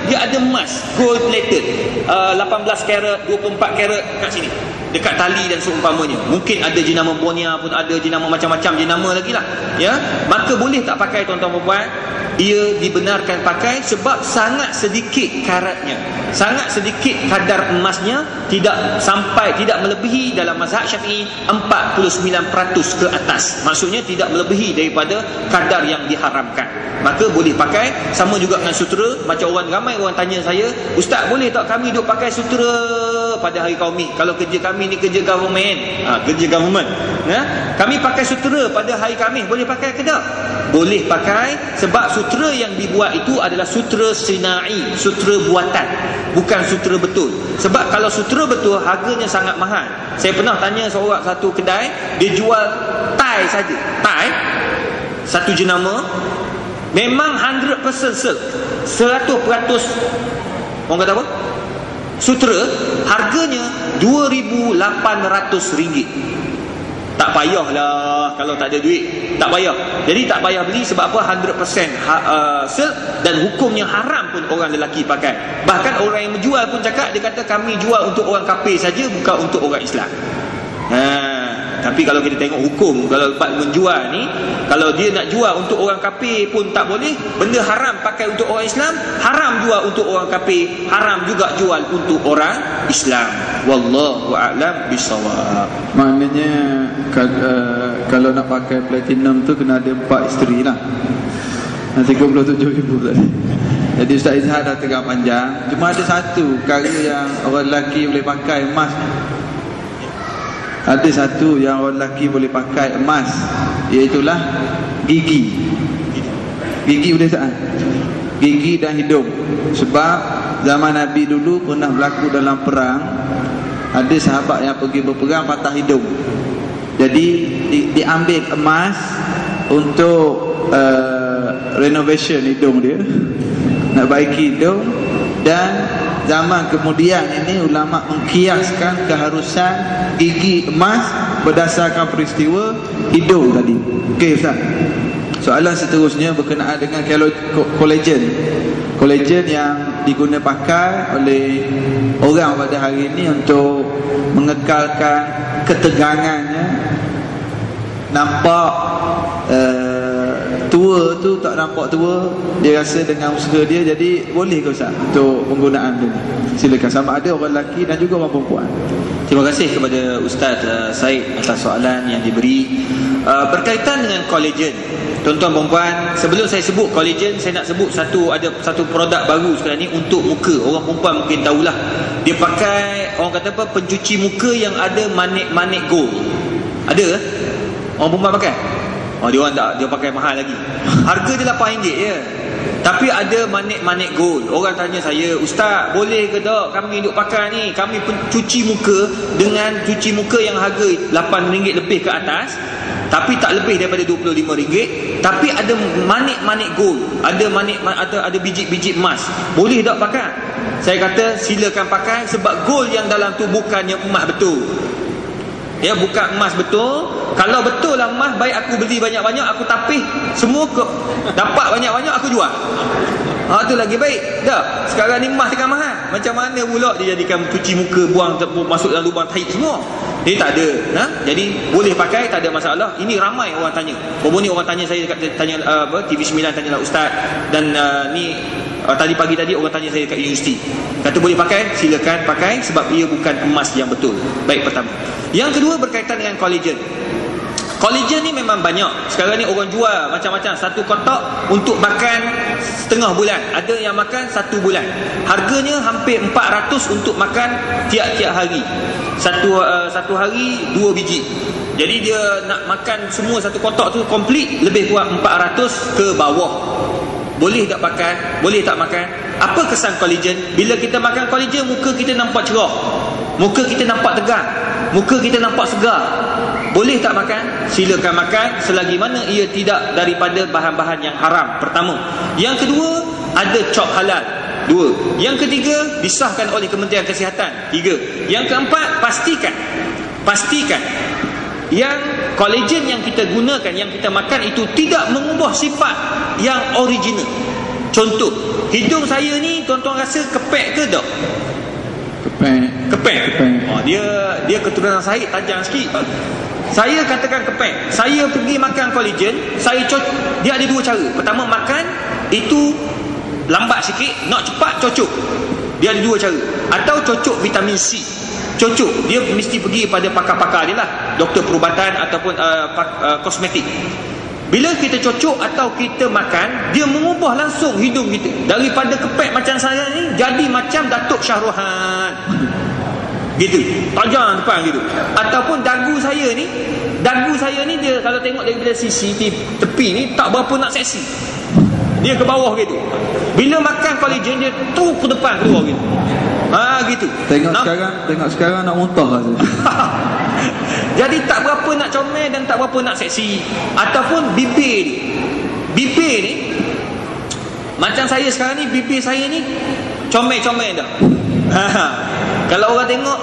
dia ada emas gold plated 18 karat, 24 karat kat sini, dekat tali dan seumpamanya. Mungkin ada jenama bonia pun, ada jenama macam-macam jenama lagi lah, ya. Maka boleh tak pakai tuan-tuan perempuan? Ia dibenarkan pakai sebab sangat sedikit karatnya, sangat sedikit kadar emasnya, tidak melebihi dalam mazhab Syafi'i 49% ke atas. Maksudnya tidak melebihi daripada kadar yang diharamkan. Maka boleh pakai. Sama juga dengan sutera. Macam ramai orang tanya saya, ustaz boleh tak kami duk pakai sutera pada hari Qaumi? Kalau kerja kami ni kerja government, kerja government, kami pakai sutera pada hari Khamis, boleh pakai ke tak? Boleh pakai, sebab sutera yang dibuat itu adalah sutera sinai, sutera buatan, bukan sutera betul. Sebab kalau sutera betul harganya sangat mahal. Saya pernah tanya satu kedai, dia jual tie saja, tie satu jenama, memang 100% silk, 100% orang kata apa, sutera, harganya RM2,800. Tak payahlah kalau tak ada duit, tak payah. Jadi tak payah beli. Sebab apa? 100% silk, dan hukumnya haram pun orang lelaki pakai. Bahkan orang yang menjual pun cakap, dia kata kami jual untuk orang kafir saja, bukan untuk orang Islam. Tapi kalau kita tengok hukum, kalau lepas menjual ni, kalau dia nak jual untuk orang kafir pun tak boleh. Benda haram pakai untuk orang Islam, haram jual untuk orang kafir, haram juga jual untuk orang Islam. Wallahu a'lam bisawab. Maknanya kalau nak pakai platinum tu kena ada 4 isteri lah. 37,000 tadi. Jadi Ustaz Izhar dah tegang panjang. Cuma ada satu perkara yang orang lelaki boleh pakai, emas. Ada satu yang orang lelaki boleh pakai emas, iaitulah gigi. Gigi boleh tak? Gigi dan hidung. Sebab zaman Nabi dulu pernah berlaku dalam perang, ada sahabat yang pergi berperang patah hidung. Jadi diambil emas untuk renovation hidung dia, nak baiki hidung. Dan zaman kemudian ini ulama mengkiaskan keharusan gigi emas berdasarkan peristiwa hidung tadi. Okey Ustaz. Soalan seterusnya berkenaan dengan collagen. Kolagen yang diguna pakai oleh orang pada hari ini untuk mengekalkan ketegangannya. Nampak tua tu tak nampak tua, dia rasa dengan usaha dia, jadi boleh ke Ustaz untuk penggunaan tu? Silakan, sama ada orang lelaki dan juga orang perempuan. Terima kasih kepada Ustaz Said atas soalan yang diberi. Berkaitan dengan kolagen, tuan-tuan perempuan, sebelum saya sebut kolagen, saya nak sebut ada satu produk baru sekarang ni untuk muka. Orang perempuan mungkin tahulah, dia pakai, orang kata apa, pencuci muka yang ada manik-manik gold. Ada ke? Orang perempuan pakai? Oh, dia orang tak, dia pakai mahal lagi. Harga dia RM8 je. Tapi ada manik-manik gold. Orang tanya saya, Ustaz, boleh ke tak kami duk pakai ni? Kami cuci muka dengan cuci muka yang harga RM8 lebih ke atas, tapi tak lebih daripada RM25. Tapi ada manik-manik gold, ada biji-biji emas. Boleh tak pakai? Saya kata silakan pakai, sebab gold yang dalam tu bukannya emas betul. Ya, bukan emas betul. Kalau betul lah emas, baik aku beli banyak-banyak, aku tapih semua dapat banyak-banyak, aku jual. Itu lagi baik. Dah, sekarang ni emas tengah mahal. Macam mana pula dia jadikan cuci muka, buang masuk dalam lubang tahi semua? Dia tak ada. Jadi boleh pakai, tak ada masalah. Ini ramai orang tanya. Baru ni orang tanya saya, tanya TV9 tanyalah Ustaz, dan tadi pagi tadi orang tanya saya kat universiti. Kata boleh pakai, silakan pakai, sebab ia bukan emas yang betul. Baik, pertama. Yang kedua, berkaitan dengan kolagen. Kolagen ni memang banyak. Sekarang ni orang jual macam-macam. Satu kotak untuk makan setengah bulan, ada yang makan 1 bulan. Harganya hampir 400 untuk makan tiap-tiap hari. Satu hari 2 biji. Jadi dia nak makan semua satu kotak tu komplit, lebih kurang 400 ke bawah. Boleh tak pakai? Boleh tak makan? Apa kesan kolagen? Bila kita makan kolagen, muka kita nampak cerah, muka kita nampak tegang, muka kita nampak segar. Boleh tak makan? Silakan makan, selagi mana ia tidak daripada bahan-bahan yang haram. Pertama. Yang kedua, ada cop halal. 2. Yang ketiga, disahkan oleh Kementerian Kesihatan. 3. Yang keempat, pastikan yang kolagen yang kita gunakan, yang kita makan itu tidak mengubah sifat yang original. Contoh, hidung saya ni tuan-tuan rasa kepek ke tak? Kepek. Dia keturunan saya tajam sikit. Saya katakan kepek. Saya pergi makan kolagen, dia ada 2 cara. Pertama, makan itu lambat sikit, nak cepat cocok. Dia ada 2 cara. Atau cocok vitamin C. Cocok, dia mesti pergi pada pakar-pakar dia lah, doktor perubatan ataupun kosmetik. Bila kita cocok atau kita makan, dia mengubah langsung hidung kita. Daripada kepek macam saya ni, jadi macam Datuk Shah Rukhan gitu, tajam depan gitu. Ataupun dagu saya ni dia kalau tengok daripada sisi tepi ni tak berapa nak seksi, dia ke bawah gitu. Bila makan kolagen, dia tu ke depan keluar gitu. Gitu. Tengok sekarang nak muntah rasa. Jadi tak berapa nak comel dan tak berapa nak seksi. Ataupun bibir ni macam saya sekarang ni, bibir saya ni comel-comel dah. Kalau orang tengok,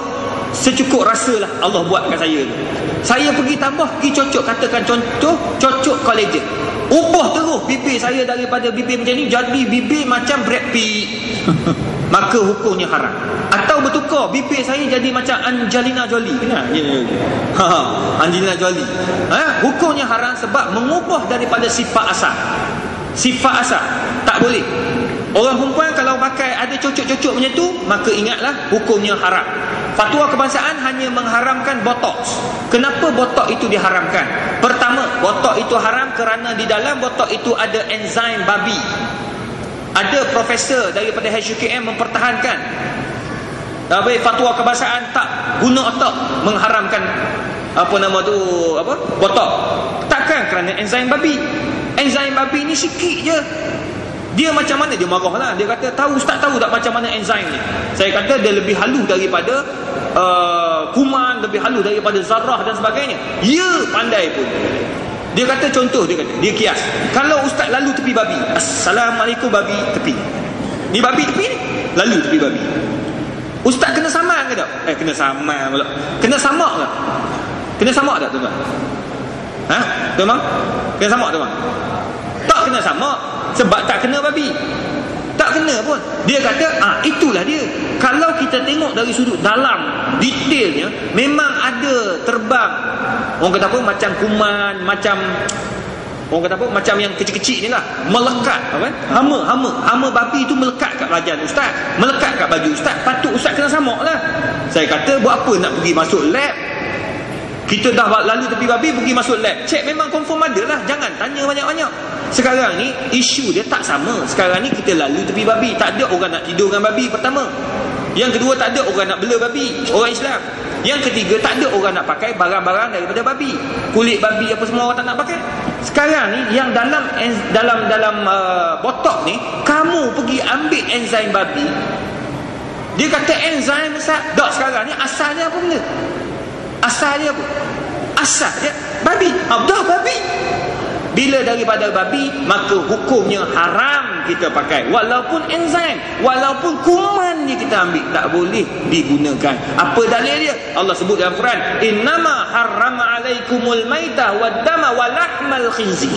secukup rasalah Allah buatkan saya tu. Saya pergi tambah, pergi cocok, katakan contoh, cocok kolagen, ubah terus bibir saya daripada bibir macam ni jadi bibir macam Brad Pitt. Maka hukumnya haram. Atau bertukar, bibir saya jadi macam Angelina Jolie. Kenal? Angelina Jolie. Hukumnya haram sebab mengubah daripada sifat asal. Sifat asal tak boleh. Orang perempuan kalau pakai ada cocok-cocok macam tu, maka ingatlah hukumnya haram. Fatwa kebangsaan hanya mengharamkan botox. Kenapa botox itu diharamkan? Pertama, botox itu haram kerana di dalam botox itu ada enzim babi. Ada profesor daripada HUKM mempertahankan fatwa kebangsaan tak guna otak mengharamkan botox. Takkan kerana enzim babi. Enzim babi ni sikit je. Dia macam mana? Dia marah lah. Dia kata, tahu Ustaz tahu tak macam mana enzim ni? Saya kata dia lebih halus daripada kuman, lebih halus daripada zarah dan sebagainya. Ya, pandai pun. Dia kata contoh, dia kias. Kalau Ustaz lalu tepi babi, Assalamualaikum babi tepi. Ni babi tepi ni, lalu tepi babi. Ustaz kena samak ke tak? Kena samak pula. Kena samak ke? Kena samak tak tuan-tuan? Tuan-tuan? Kena samak tuan-tuan? Tak kena samak sebab tak kena babi. Tak kena pun. Dia kata itulah dia. Kalau kita tengok dari sudut dalam detailnya, memang ada terbang, orang kata apa, macam kuman, macam orang kata apa, macam yang kecil-kecil ni lah, melekat apa? Hama babi tu melekat kat badan ustaz, melekat kat baju ustaz. Patut ustaz kena samak lah. Saya kata buat apa nak pergi masuk lab? Kita dah lalu tepi babi, pergi masuk lab, cek memang confirm ada lah. Jangan tanya banyak-banyak. Sekarang ni isu dia tak sama. Sekarang ni kita lalu tepi babi, tak ada orang nak tidur dengan babi pertama. Yang kedua, tak ada orang nak bela babi, orang Islam. Yang ketiga, tak ada orang nak pakai barang-barang daripada babi, kulit babi apa semua orang tak nak pakai. Sekarang ni yang dalam botok ni, kamu pergi ambil enzim babi. Dia kata enzim tak, sekarang ni asalnya apa benda? Asalnya apa? Asal dia babi. Dah babi. Bila daripada babi, maka hukumnya haram kita pakai. Walaupun enzim, walaupun kuman ni kita ambil, tak boleh digunakan. Apa dalil dia? Allah sebut dalam Quran, innama harrama alaikumul maitah wad dama wa lahmal khinzir.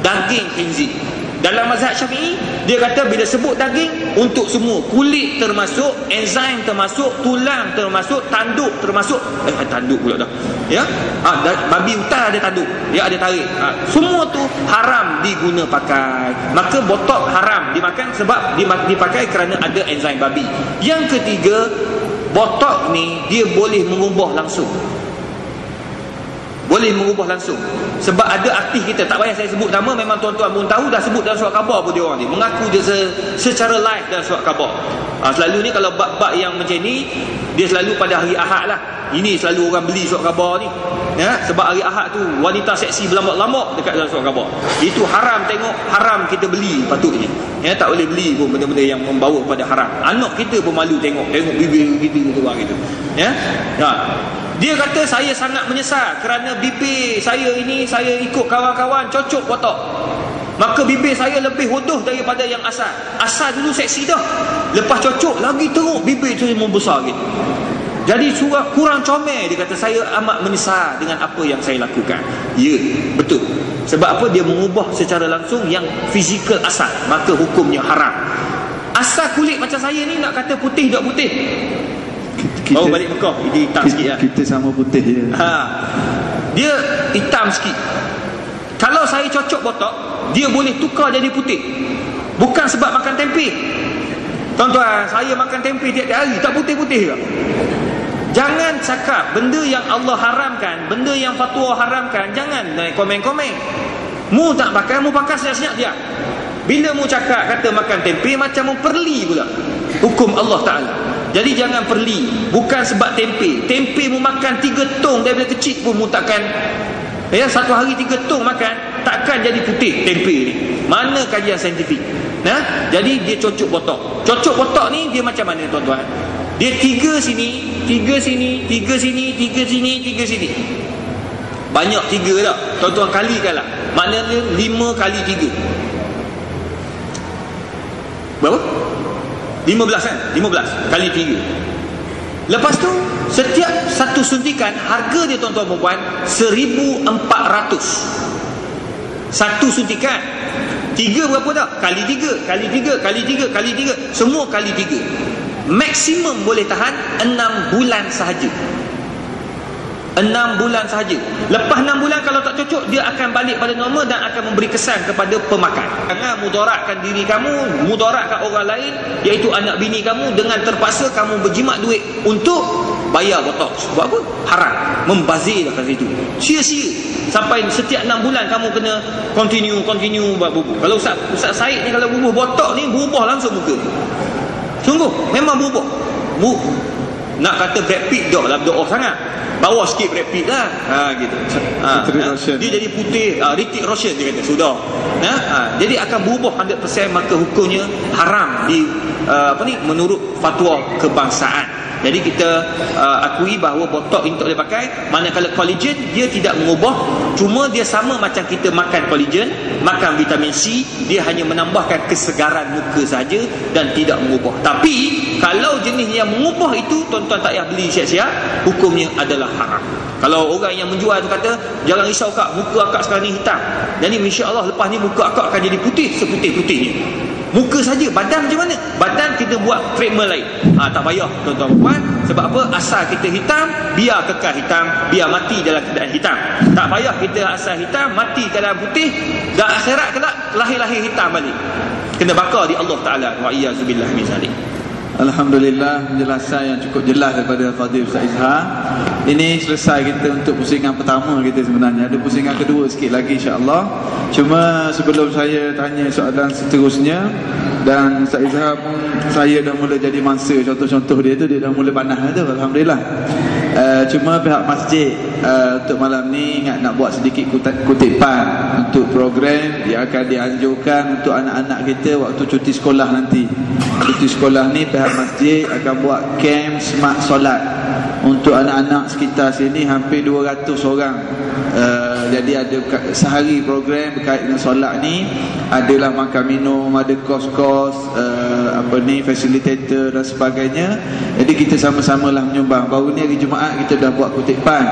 Daging khinzir. Dalam mazhab Syafi'i, dia kata bila sebut daging, untuk semua, kulit termasuk, enzim termasuk, tulang termasuk, tanduk termasuk. Tanduk pula dah. Ya? Babi hutan ada tanduk, dia ada tarik. Semua tu haram diguna pakai. Maka botok haram dimakan sebab dipakai kerana ada enzim babi. Yang ketiga, botok ni dia boleh mengubah langsung. Boleh mengubah langsung. Sebab ada artis kita, tak payah saya sebut nama, memang tuan-tuan pun tahu, dah sebut dalam surat khabar pun dia orang ni, mengaku dia secara live dalam surat khabar. Selalu ni kalau bab-bab yang macam ni, dia selalu pada hari Ahad lah. Ini selalu orang beli surat khabar ni, ya? Sebab hari Ahad tu wanita seksi berlambak-lambak dekat dalam surat khabar. Itu haram tengok, haram kita beli patutnya. Ya, tak boleh beli pun benda-benda yang membawa kepada haram. Anak kita pun malu tengok bibir gitu gitu. Ya. Dia kata saya sangat menyesal kerana bibir saya ini, saya ikut kawan-kawan cocok botok. Maka bibir saya lebih hodoh daripada yang asal. Asal dulu seksi dah, lepas cocok lagi teruk bibir tu membesar gitu. Jadi kurang comel. Dia kata saya amat menyesal dengan apa yang saya lakukan. Ya, betul. Sebab apa? Dia mengubah secara langsung yang fizikal asal, maka hukumnya haram. Asal kulit macam saya ni, nak kata putih tak putih. Baru balik Mekah, dia hitam sikit lah. Kita sama putih je. Dia hitam sikit. Kalau saya cocok botok, dia boleh tukar jadi putih. Bukan sebab makan tempe. Tuan-tuan, saya makan tempe tiap-tiap hari, tak putih-putih ke? Jangan cakap benda yang Allah haramkan, benda yang fatwa haramkan, jangan naik komen-komen. Mu tak pakai, mu pakai senyap-senyap dia. Bila mu cakap kata makan tempe, macam mu perli pula hukum Allah Ta'ala. Jadi jangan perli. Bukan sebab tempe. Tempe mu makan 3 tong daripada kecil pun mu takkan, ya, satu hari 3 tong makan, takkan jadi putih tempe ni. Mana kajian saintifik? Nah, jadi dia cocok botok. Cocok botok ni dia macam mana tuan-tuan? Dia 3 sini, 3 sini, 3 sini, 3 sini, 3 sini. Banyak 3 tak? Tuan-tuan kalikanlah. Maknanya 5 kali 3. Berapa? 15 kan? 15 kali 3. Lepas tu setiap satu suntikan harga dia tuan-tuan dan puan 1,400. Satu suntikan 3 berapa tak? Kali 3, kali 3, kali 3, kali 3, semua kali 3. Maksimum boleh tahan 6 bulan sahaja. 6 bulan sahaja. Lepas 6 bulan kalau tak cocok, dia akan balik pada normal dan akan memberi kesan kepada pemakan. Jangan mudaratkan diri kamu, mudaratkan orang lain, iaitu anak bini kamu, dengan terpaksa kamu berjimat duit untuk bayar botox. Sebab apa? Haram. Membazir kat situ. Sia-sia. Sampai setiap 6 bulan kamu kena continue buat bubuh. Kalau Ustaz Said ni kalau bubuh botox ni, berubah langsung muka. Sungguh, memang berubah. Nak kata Brad Pitt dah lah, berdoa sangat. Bawa sikit Brad Pitt lah, gitu. Dia jadi putih, Hrithik Roshan dia kata sudah. Jadi akan berubah 100%, maka hukumnya haram di menurut fatwa kebangsaan. Jadi kita akui bahawa botok ini tak boleh pakai. Manakala collagen dia tidak mengubah, cuma dia sama macam kita makan collagen, makan vitamin C, dia hanya menambahkan kesegaran muka saja dan tidak mengubah. Tapi kalau jenis yang mengubah itu, tuan-tuan tak payah beli siap-siap, hukumnya adalah haram. Kalau orang yang menjual tu kata, jangan risau kak, muka akak sekarang ni hitam, jadi insya-Allah lepas ni muka akak akan jadi putih seputih-putihnya. Muka saja, badan macam mana? Badan kita buat treatment lain. Tak payah tuan-tuan puan. Sebab apa? Asal kita hitam, biar kekal hitam, biar mati dalam keadaan hitam. Tak payah kita asal hitam, mati keadaan putih, dan akhirat kelak lahir-lahir hitam balik. Kena bakar di Allah Ta'ala. Wa iyyazubillah min zalik. Alhamdulillah, penjelasan yang cukup jelas daripada Fadil Ustaz Izhar. Ini selesai kita untuk pusingan pertama kita sebenarnya. Ada pusingan kedua sikit lagi insya-Allah. Cuma sebelum saya tanya soalan seterusnya, dan Ustaz Izhar pun saya dah mula jadi mangsa contoh-contoh dia tu, dia dah mula panah tu, alhamdulillah. Cuma pihak masjid untuk malam ni nak buat sedikit kutipan untuk program yang akan dianjurkan untuk anak-anak kita waktu cuti sekolah nanti. Cuti sekolah ni pihak masjid akan buat camp smart solat untuk anak-anak sekitar sini, hampir 200 orang. Jadi ada sehari program berkait dengan solat ni, adalah makan minum, ada kos-kos, facilitator dan sebagainya. Jadi kita sama-sama lah menyumbang. Baru ni hari Jumaat kita dah buat kutipan.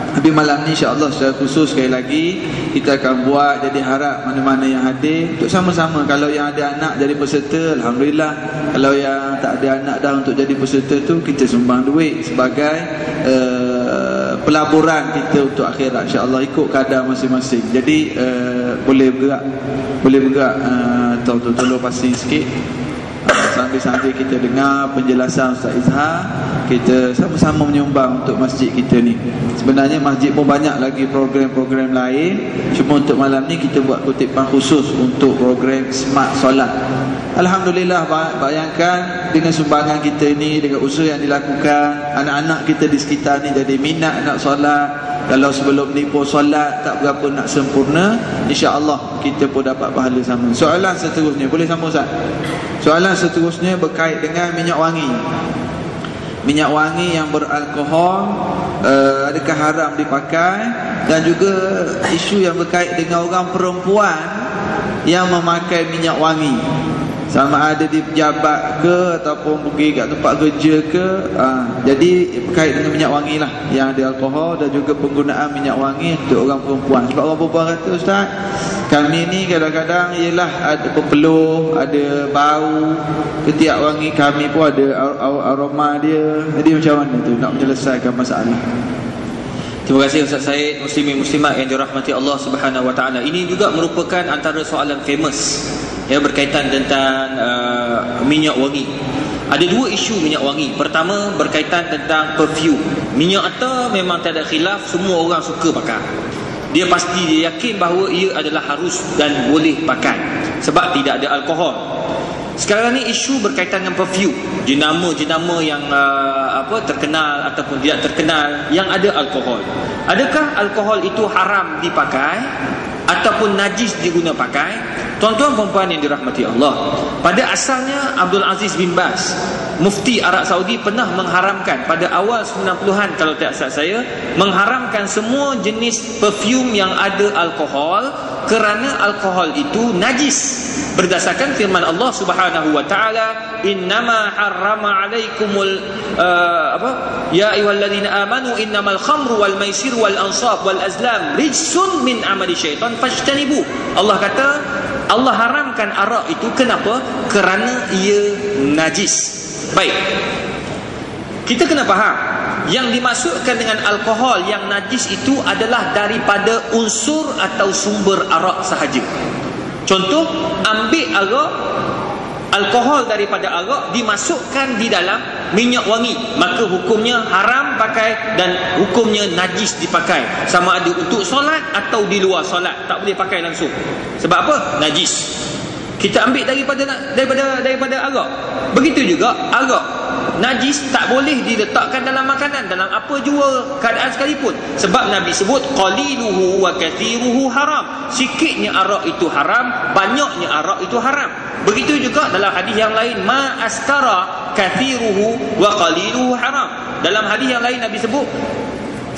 Tapi malam ni insya-Allah secara khusus sekali lagi kita akan buat. Jadi harap mana-mana yang hadir untuk sama-sama, kalau yang ada anak jadi peserta, alhamdulillah. Kalau yang tak ada anak dah untuk jadi peserta tu, kita sumbang duit sebagai pelaburan kita untuk akhirat, insya-Allah, ikut kadar masing-masing. Jadi boleh bergerak tolong pasti sikit sambil-sambil kita dengar penjelasan Ustaz Izhar. Kita sama-sama menyumbang untuk masjid kita ni. Sebenarnya masjid pun banyak lagi program-program lain, cuma untuk malam ni kita buat kutipan khusus untuk program smart solat. Alhamdulillah, bayangkan dengan sumbangan kita ni, dengan usaha yang dilakukan, anak-anak kita di sekitar ni jadi minat nak solat. Kalau sebelum ni pun solat tak berapa nak sempurna, insya-Allah kita pun dapat pahala sama. Soalan seterusnya, boleh sama Ustaz? Soalan seterusnya berkait dengan minyak wangi. Minyak wangi yang beralkohol, adakah haram dipakai? Dan juga isu yang berkait dengan orang perempuan yang memakai minyak wangi, sama ada di pejabat ke ataupun pergi kat tempat kerja ke. Jadi berkait dengan minyak wangi lah yang ada alkohol, dan juga penggunaan minyak wangi untuk orang perempuan. Sebab orang perempuan kata, Ustaz, kami ni kadang-kadang ialah ada berpeluh, ada bau, ketiak wangi kami pun ada aroma dia. Jadi macam mana tu nak menyelesaikan masalah? Terima kasih Ustaz Said. Muslimin muslimat yang dirahmati Allah Subhanahu Wa Taala. Ini juga merupakan antara soalan famous yang berkaitan tentang minyak wangi. Ada dua isu minyak wangi. Pertama berkaitan tentang perfume. Minyak atar memang tak ada khilaf, semua orang suka pakai. Dia pasti dia yakin bahawa ia adalah harus dan boleh pakai sebab tidak ada alkohol. Sekarang ni isu berkaitan dengan perfume, jenama-jenama yang terkenal ataupun tidak terkenal yang ada alkohol. Adakah alkohol itu haram dipakai ataupun najis diguna pakai? Tuan-tuan perempuan yang dirahmati Allah, pada asalnya Abdul Aziz bin Baz, Mufti Arab Saudi, pernah mengharamkan pada awal 90-an kalau tak salah saya, mengharamkan semua jenis perfume yang ada alkohol kerana alkohol itu najis. Berdasarkan firman Allah Subhanahu wa taala, innama harrama alaikumul ya ayyuhalladzina amanu innamal khamru wal maisir wal ansab wal azlam rijsun min amali syaitan fajtanibu. Allah kata Allah haramkan arak itu. Kenapa? Kerana ia najis. Baik, kita kena faham, yang dimaksudkan dengan alkohol yang najis itu adalah daripada unsur atau sumber arak sahaja. Contoh, ambil arak, alkohol daripada arak dimasukkan di dalam minyak wangi, maka hukumnya haram pakai dan hukumnya najis dipakai, sama ada untuk solat atau di luar solat, tak boleh pakai langsung. Sebab apa? Najis. Kita ambil daripada arak. Begitu juga arak najis tak boleh diletakkan dalam makanan, dalam apa jua keadaan sekalipun. Sebab Nabi sebut qaliluhu wa kathiruhu haram. Sikitnya arak itu haram, banyaknya arak itu haram. Begitu juga dalam hadis yang lain, ma askara kathiruhu wa qaliluhu haram. Dalam hadis yang lain Nabi sebut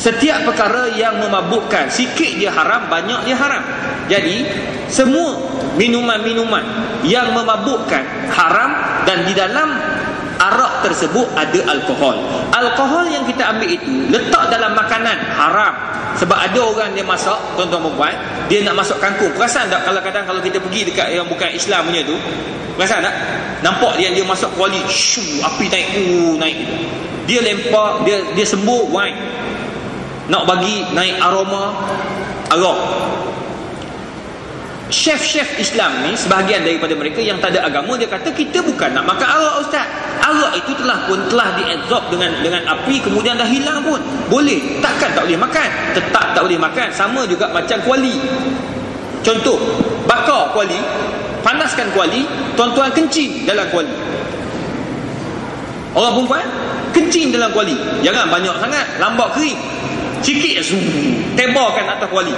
setiap perkara yang memabukkan, sikit dia haram, banyak dia haram. Jadi semua minuman-minuman yang memabukkan haram, dan di dalam arak tersebut ada alkohol. Alkohol yang kita ambil itu letak dalam makanan haram. Sebab ada orang dia masak, tuan-tuan perempuan, dia nak masak kangkung. Perasan tak kadang-kadang kalau kita pergi dekat yang bukan Islam punya tu, perasan tak? Nampak dia masak kuali, api naik, naik. Dia lempar, dia sembur wine. Nak bagi naik aroma arak. Chef-chef Islam ni, sebahagian daripada mereka yang tak ada agama, dia kata kita bukan nak makan arak, ustaz. Arak itu telah diabsorb dengan api, kemudian dah hilang pun. Boleh, takkan tak boleh makan? Tetap tak boleh makan. Sama juga macam kuali. Contoh, bakar kuali, panaskan kuali, tuan-tuan kencing dalam kuali. Orang perempuan kencing dalam kuali. Jangan banyak sangat, lambat kering. Sikit tebarkan atas kuali.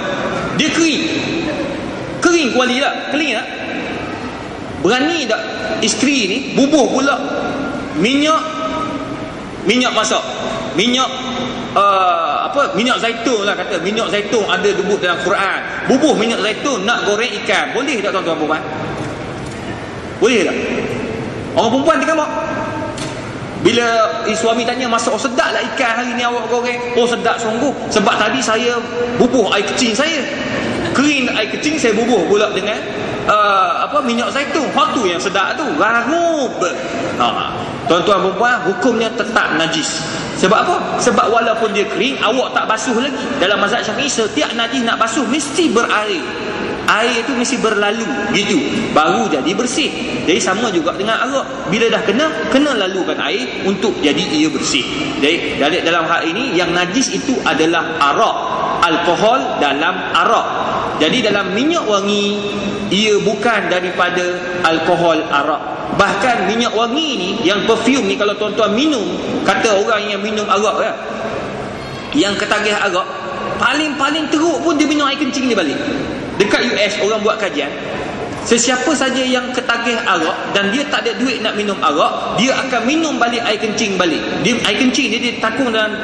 Dia kering kuali tak? Kering tak? Berani tak isteri ni bubuh pula minyak masak, minyak minyak zaitun lah, kata minyak zaitun ada disebut dalam Quran. Bubuh minyak zaitun nak goreng ikan. Boleh tak tuan-tuan perempuan? Boleh tak? Orang perempuan dia kamu bila suami tanya, masak, oh sedap lah ikan hari ni awak goreng. Oh sedap sungguh, sebab tadi saya bubuh air kecing saya, kering air kecing, saya bubuh pula dengan minyak zaitun. Hak tu yang sedap tu, garub. Tuan-tuan perempuan, hukumnya tetap najis. Sebab apa? Sebab walaupun dia kering, awak tak basuh lagi. Dalam mazhab Syafi'i, setiap najis nak basuh mesti berair. Air itu mesti berlalu, gitu, baru jadi bersih. Jadi sama juga dengan arak. Bila dah kena lalukan air untuk jadi ia bersih. Jadi dalam hal ini yang najis itu adalah arak, alkohol dalam arak. Jadi dalam minyak wangi, ia bukan daripada alkohol arak. Bahkan minyak wangi ni, yang perfume ni, kalau tuan-tuan minum, kata orang yang minum arak kan, yang ketagih arak, paling teruk pun dia minum air kencing dia balik. Dekat US orang buat kajian, sesiapa saja yang ketagih arak dan dia tak ada duit nak minum arak, dia akan minum balik air kencing balik. Dia air kencing dia takung dalam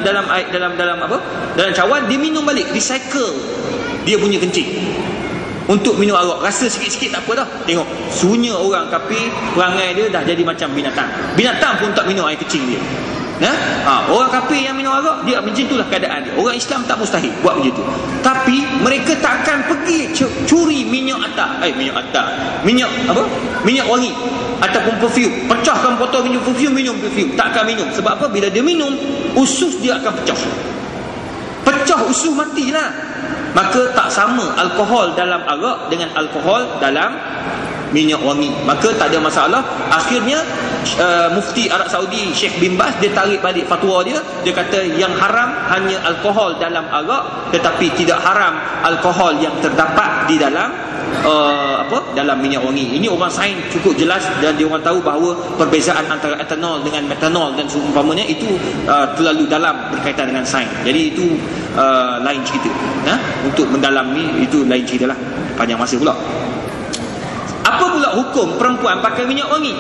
cawan, dia minum balik, recycle dia punya kencing untuk minum arak. Rasa sikit-sikit tak apa dah. Tengok sunyi orang, tapi perangai dia dah jadi macam binatang. Binatang pun tak minum air kencing dia. Orang kafir yang minum arak, dia macam itulah keadaan dia. Orang Islam tak mustahil buat begitu. Tapi mereka takkan pergi curi minyak wangi ataupun perfume, pecahkan botol minum perfume. Takkan minum. Sebab apa? Bila dia minum, usus dia akan pecah usus, matilah. Maka tak sama alkohol dalam arak dengan alkohol dalam minyak wangi. Maka tak ada masalah. Akhirnya Mufti Arab Saudi Sheikh bin Baz, dia tarik balik fatwa dia. Dia kata yang haram hanya alkohol dalam arak, tetapi tidak haram alkohol yang terdapat di dalam dalam minyak wangi. Ini orang sains cukup jelas, dan dia orang tahu bahawa perbezaan antara etanol dengan metanol dan seumpamanya itu terlalu dalam berkaitan dengan sains. Jadi itu lain cerita. Untuk mendalami itu lain cerita lah, panjang masa pula. Apa pula hukum perempuan pakai minyak wangi?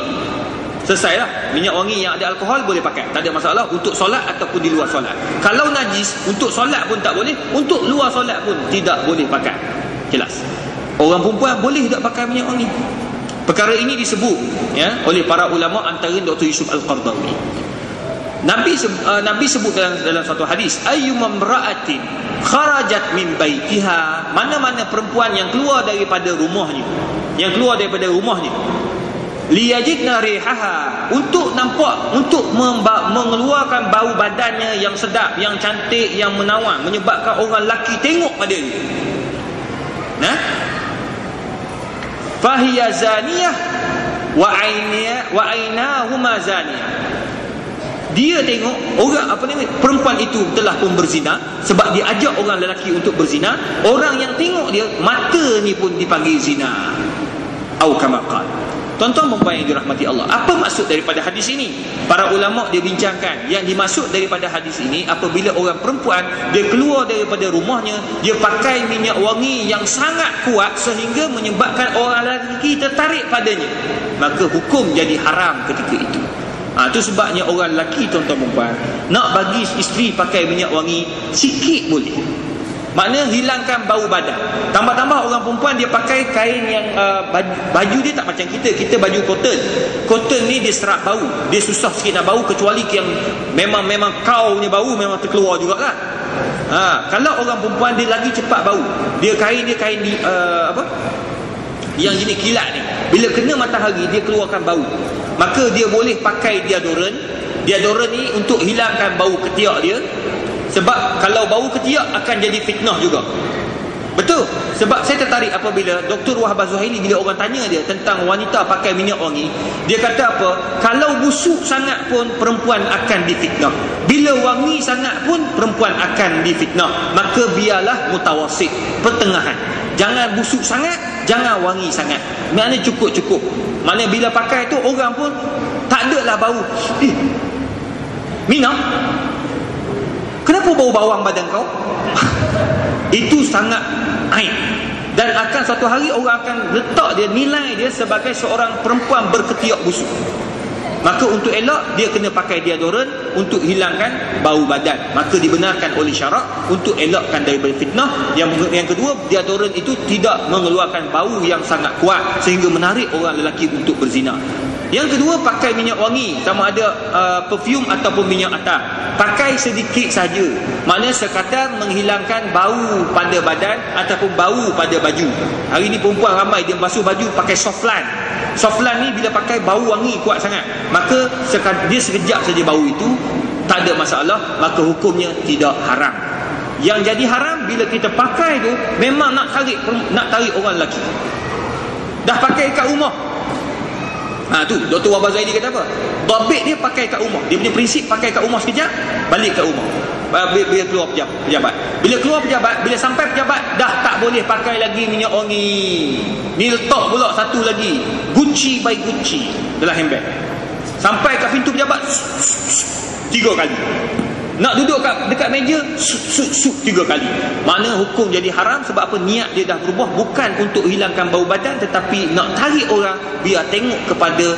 Selesailah. Minyak wangi yang ada alkohol boleh pakai, tak ada masalah, untuk solat ataupun di luar solat. Kalau najis, untuk solat pun tak boleh, untuk luar solat pun tidak boleh pakai. Jelas. Orang perempuan boleh tak pakai minyak wangi? Perkara ini disebut oleh para ulama, antara Dr. Yusuf Al-Qardawi. Nabi sebut dalam satu hadis, ayyuma imra'atin kharajat min baitiha, mana-mana perempuan yang keluar daripada rumahnya, liyajidna rihaha, untuk mengeluarkan bau badannya yang sedap, yang cantik, yang menawan, menyebabkan orang lelaki tengok pada dia. Fahiya zaniyah wa aynahuma zaniyah. Dia tengok orang perempuan itu telah pun berzina, sebab dia ajak orang lelaki untuk berzina. Orang yang tengok dia, mata ni pun dipanggil zina. Au kama qala. Tuan-tuan perempuan yang dirahmati Allah, apa maksud daripada hadis ini? Para ulama dia bincangkan, yang dimaksud daripada hadis ini, apabila orang perempuan dia keluar daripada rumahnya, dia pakai minyak wangi yang sangat kuat sehingga menyebabkan orang lelaki tertarik padanya, maka hukum jadi haram ketika itu. Itu sebabnya orang lelaki, tuan-tuan perempuan, nak bagi isteri pakai minyak wangi sikit boleh, Maknanya hilangkan bau badan. Tambah-tambah orang perempuan dia pakai kain yang baju dia tak macam kita baju cotton. Cotton ni dia serap bau, dia susah sikit nak bau, kecuali yang memang kau punya bau memang terkeluar jugalah. Kalau orang perempuan dia lagi cepat bau. Dia kain yang jenis kilat ni, bila kena matahari dia keluarkan bau. Maka dia boleh pakai deodoran. Deodoran ni untuk hilangkan bau ketiak dia. Sebab kalau bau ketiak akan jadi fitnah juga. Betul. Sebab saya tertarik apabila Dr. Wahbah Zuhaili, bila orang tanya dia tentang wanita pakai minyak wangi, dia kata apa? Kalau busuk sangat pun perempuan akan difitnah. Bila wangi sangat pun perempuan akan difitnah. Maka biarlah mutawasit, pertengahan. Jangan busuk sangat, jangan wangi sangat. Maknanya cukup-cukup. Maknanya bila pakai tu orang pun tak adalah bau. Mina, kenapa bau bawang badan kau? Itu sangat aib. Dan akan suatu hari orang akan letak dia, nilai dia sebagai seorang perempuan berketiak busuk. Maka untuk elak, dia kena pakai deodoran untuk hilangkan bau badan. Maka dibenarkan oleh syarak untuk elakkan daripada fitnah. Yang kedua, deodoran itu tidak mengeluarkan bau yang sangat kuat sehingga menarik orang lelaki untuk berzina. Yang kedua, pakai minyak wangi, sama ada perfume ataupun minyak atar. Pakai sedikit saja. Maknanya sekadar menghilangkan bau pada badan ataupun bau pada baju. Hari ni perempuan ramai dia basuh baju pakai softline. Softline ni bila pakai bau wangi kuat sangat, maka dia sekejap saja bau itu, tak ada masalah, maka hukumnya tidak haram. Yang jadi haram bila kita pakai tu memang nak tarik orang lelaki. Dah pakai kat rumah. Tu Dr. Wahbah Zuhaili kata apa? Dabit dia pakai kat rumah. Dia punya prinsip pakai kat rumah sekejap, balik kat rumah. Bila keluar pejabat. Bila keluar pejabat, bila sampai pejabat, dah tak boleh pakai lagi minyak wangi. Ni letak pula satu lagi, Gucci by Gucci dalam handbag. Sampai kat pintu pejabat, 3 kali. Nak duduk dekat meja, 3 kali. Makna hukum jadi haram. Sebab apa? Niat dia dah berubah. Bukan untuk hilangkan bau badan, tetapi nak tarik orang biar tengok kepada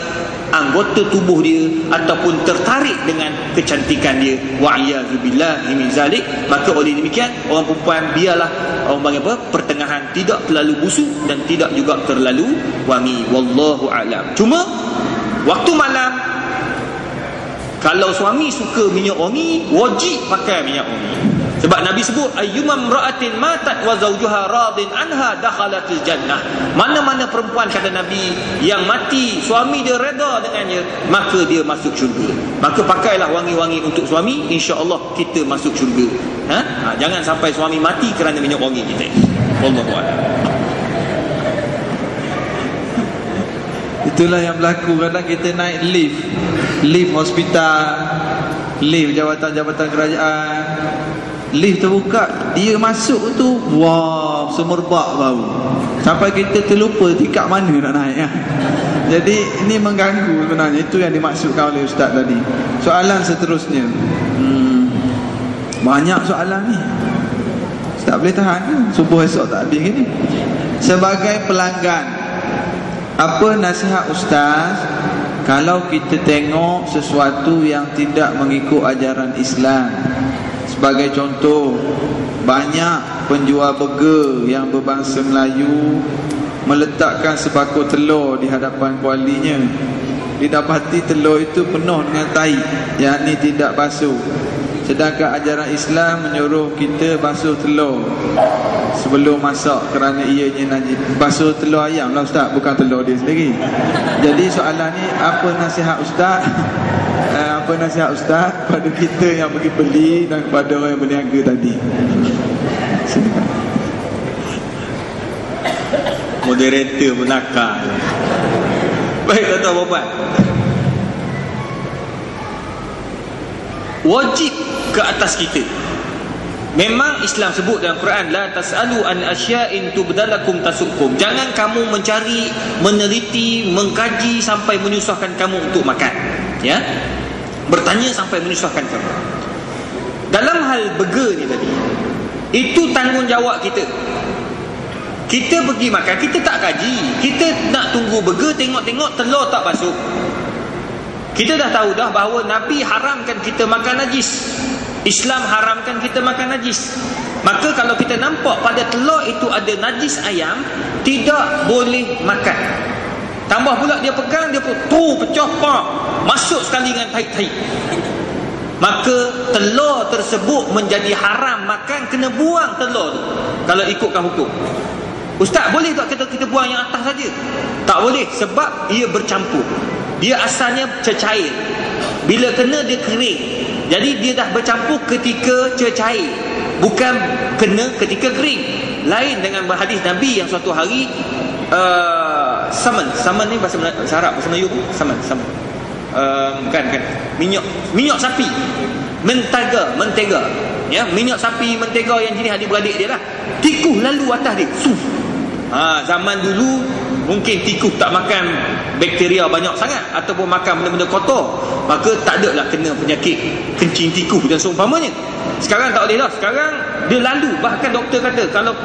anggota tubuh dia ataupun tertarik dengan kecantikan dia. Wa'iyadzubillahi min zalik. Maka oleh demikian, orang perempuan biarlah orang panggil apa? Pertengahan, tidak terlalu busuk dan tidak juga terlalu wangi. Wallahu a'lam. Cuma waktu malam, kalau suami suka minyak wangi, wajib pakai minyak wangi. Sebab Nabi sebut, ayyumam ra'atin matat wa zawjuha radin anha dakhalatil jannah. Mana-mana perempuan, kata Nabi, yang mati suami dia redha dengannya, maka dia masuk syurga. Maka pakailah wangi-wangi untuk suami, insya-Allah kita masuk syurga. Jangan sampai suami mati kerana minyak wangi kita. Wallahu a'lam. Itulah yang berlaku kadang kita naik lift hospital, lift jabatan-jabatan kerajaan, lift terbuka, dia masuk tu, wah, semerbak bau, sampai kita terlupa tingkat mana nak naik. Jadi ini mengganggu sebenarnya. Itu yang dimaksudkan oleh Ustaz tadi. Soalan seterusnya, banyak soalan ni, Ustaz boleh tahan ke? Subuh esok tak habis gini. Sebagai pelanggan, apa nasihat Ustaz kalau kita tengok sesuatu yang tidak mengikut ajaran Islam? Sebagai contoh, banyak penjual burger yang berbangsa Melayu meletakkan sebakul telur di hadapan kualinya. Didapati telur itu penuh dengan tai, yang ni tidak basuh. Sedangkan ajaran Islam menyuruh kita basuh telur sebelum masak kerana ianya najis. Basuh telur ayam lah Ustaz, bukan telur dia sendiri. Jadi soalan ni, apa nasihat Ustaz? Apa nasihat Ustaz pada kita yang pergi beli dan kepada orang yang berniaga tadi? Moderator pun nakal. Baik tuan-tuan dan puan, wajib ke atas kita. Memang Islam sebut dalam Quran, la tasalu an asya'in tubdalakum tasukum. Jangan kamu mencari, meneliti, mengkaji sampai menyusahkan kamu untuk makan. Ya, bertanya sampai menyusahkan kamu. Dalam hal burger ni tadi, itu tanggungjawab kita. Kita pergi makan, kita tak kaji. Kita nak tunggu burger, tengok-tengok telur tak basuh. Kita dah tahu dah bahawa Nabi haramkan kita makan najis. Islam haramkan kita makan najis. Maka kalau kita nampak pada telur itu ada najis ayam, tidak boleh makan. Tambah pula dia pegang, dia pecah pak, masuk sekali dengan tahi-tahi. Maka telur tersebut menjadi haram makan, kena buang telur tu kalau ikutkan hukum. Ustaz, boleh tak kita buang yang atas saja? Tak boleh, sebab ia bercampur. Dia asalnya cecair. Bila kena dia kering. Jadi dia dah bercampur ketika cecair, bukan kena ketika kering. Lain dengan hadis Nabi yang suatu hari saman ni bahasa Arab, bahasa Melayu saman bukan minyak sapi, mentega ya, minyak sapi mentega yang jenis adik-beradik dia lah, tikus lalu atas dia. Zaman dulu mungkin tikus tak makan bakteria banyak sangat ataupun makan benda-benda kotor, maka tak ada lah kena penyakit kencing tikus dan seumpamanya. Sekarang tak boleh lah. Sekarang dia lalu, bahkan doktor kata kalau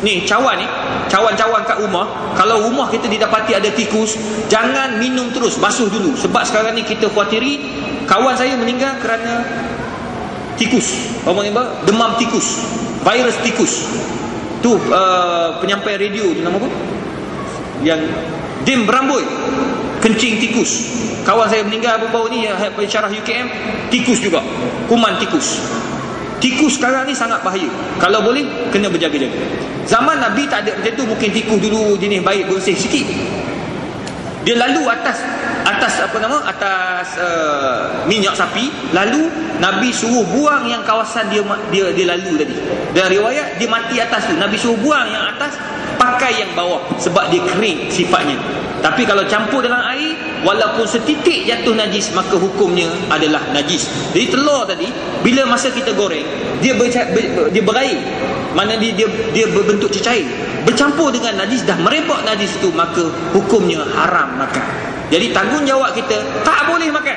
ni cawan-cawan kat rumah, kalau rumah kita didapati ada tikus, jangan minum terus, basuh dulu. Sebab sekarang ni kita khawatiri kawan saya meninggal kerana tikus, demam tikus, virus tikus tu. Penyampai radio tu nama apa, yang Dim Beramboi, kencing tikus. Kawan saya meninggal baru-baru ni, pensyarah UKM, tikus juga, kuman tikus. Tikus sekarang ni sangat bahaya. Kalau boleh kena berjaga-jaga. Zaman Nabi tak ada macam tu. Mungkin tikus dulu jenis baik, bersih sikit. Dia lalu atas minyak sapi, lalu Nabi suruh buang yang kawasan dia lalu tadi. Dan riwayat dia mati atas tu, Nabi suruh buang yang atas, pakai yang bawah sebab dia kering sifatnya. Tapi kalau campur dalam air, walaupun setitik jatuh najis, maka hukumnya adalah najis. Jadi telur tadi, bila masa kita goreng, dia berair, mana dia berbentuk cecair, bercampur dengan najis, dah merebak najis itu, maka hukumnya haram makan. Jadi tanggungjawab kita, tak boleh makan.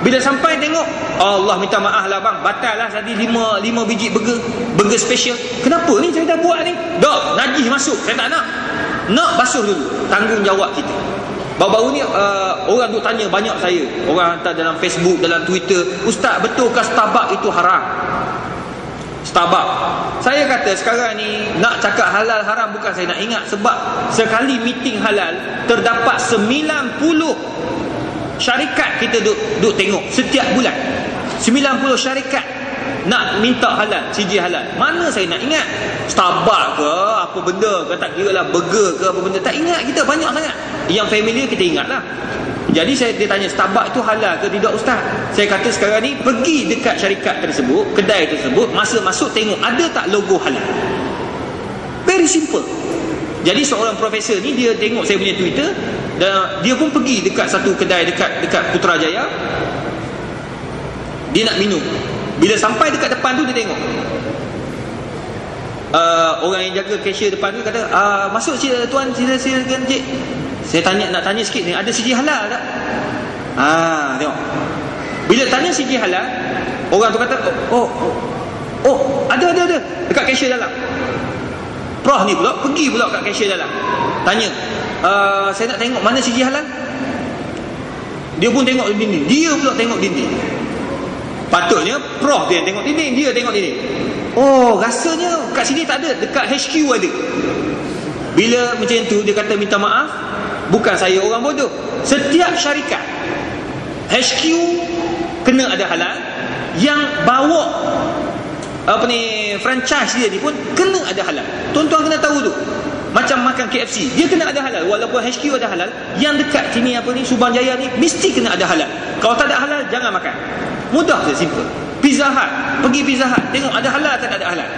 Bila sampai tengok, Allah minta maaf lah bang, batal lah tadi 5 biji burger special. Kenapa ni saya dah buat ni? Dok, najis masuk, saya tak nak basuh dulu. Tanggungjawab kita. Baru-baru ni orang duk tanya banyak saya, orang hantar dalam Facebook, dalam Twitter, Ustaz, betulkah Starbucks itu haram? Starbucks, saya kata sekarang ni nak cakap halal haram bukan saya nak ingat, sebab sekali meeting halal terdapat 90 syarikat kita duk tengok setiap bulan. 90 syarikat nak minta halal, CJ halal. Mana saya nak ingat? Starbucks ke apa benda ke, tak kira lah burger ke apa benda, tak ingat kita, banyak sangat. Yang familiar kita ingat lah. Jadi dia tanya, Starbucks tu halal ke tidak Ustaz? Saya kata sekarang ni pergi dekat syarikat tersebut, kedai tersebut, masa masuk tengok ada tak logo halal. Very simple. Jadi seorang profesor ni, dia tengok saya punya Twitter, dan dia pun pergi dekat satu kedai dekat Putrajaya. Dia nak minum. Bila sampai dekat depan tu, dia tengok orang yang jaga cashier depan tu kata, masuk tuan, silakan cik. Saya nak tanya sikit ni, ada CJ halal tak? Tengok. Bila tanya CJ halal, orang tu kata, ada dekat cashier dalam. Prof ni pula pergi pula kat cashier dalam, tanya, saya nak tengok mana CJ halal. Dia pun tengok dinding, dia pula tengok dinding. Patutnya Prof dia tengok dinding, dia tengok dinding. Rasanya kat sini tak ada, dekat HQ ada. Bila macam tu, dia kata minta maaf, bukan saya orang bodoh. Setiap syarikat HQ kena ada halal, yang bawa franchise dia ni pun kena ada halal. Tuan-tuan kena tahu tu. Macam makan KFC, dia kena ada halal. Walaupun HQ ada halal, yang dekat sini Subang Jaya ni mesti kena ada halal. Kalau tak ada halal, jangan makan. Mudah je, simple. Pizza Hut, pergi Pizza Hut, tengok ada halal atau tak ada halal.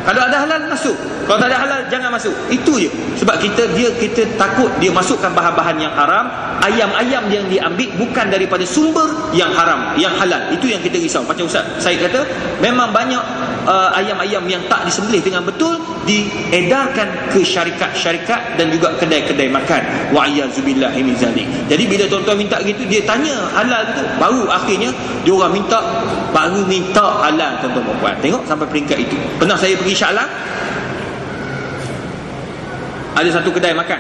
Kalau ada halal, masuk. Kalau tak ada halal, jangan masuk. Itu je. Sebab kita takut dia masukkan bahan-bahan yang haram. Ayam-ayam yang diambil bukan daripada sumber yang haram, yang halal. Itu yang kita risau. Macam Ustaz Syed kata, memang banyak ayam-ayam yang tak disembelih dengan betul diedarkan ke syarikat-syarikat dan juga kedai-kedai makan. Wa'iyyazubillahi min zalik. Jadi bila tuan-tuan minta gitu, dia tanya halal tu, baru akhirnya dia orang minta halal, tuan-tuan puan. Tengok sampai peringkat itu. Pernah saya pergi Shah Alam, ada satu kedai makan.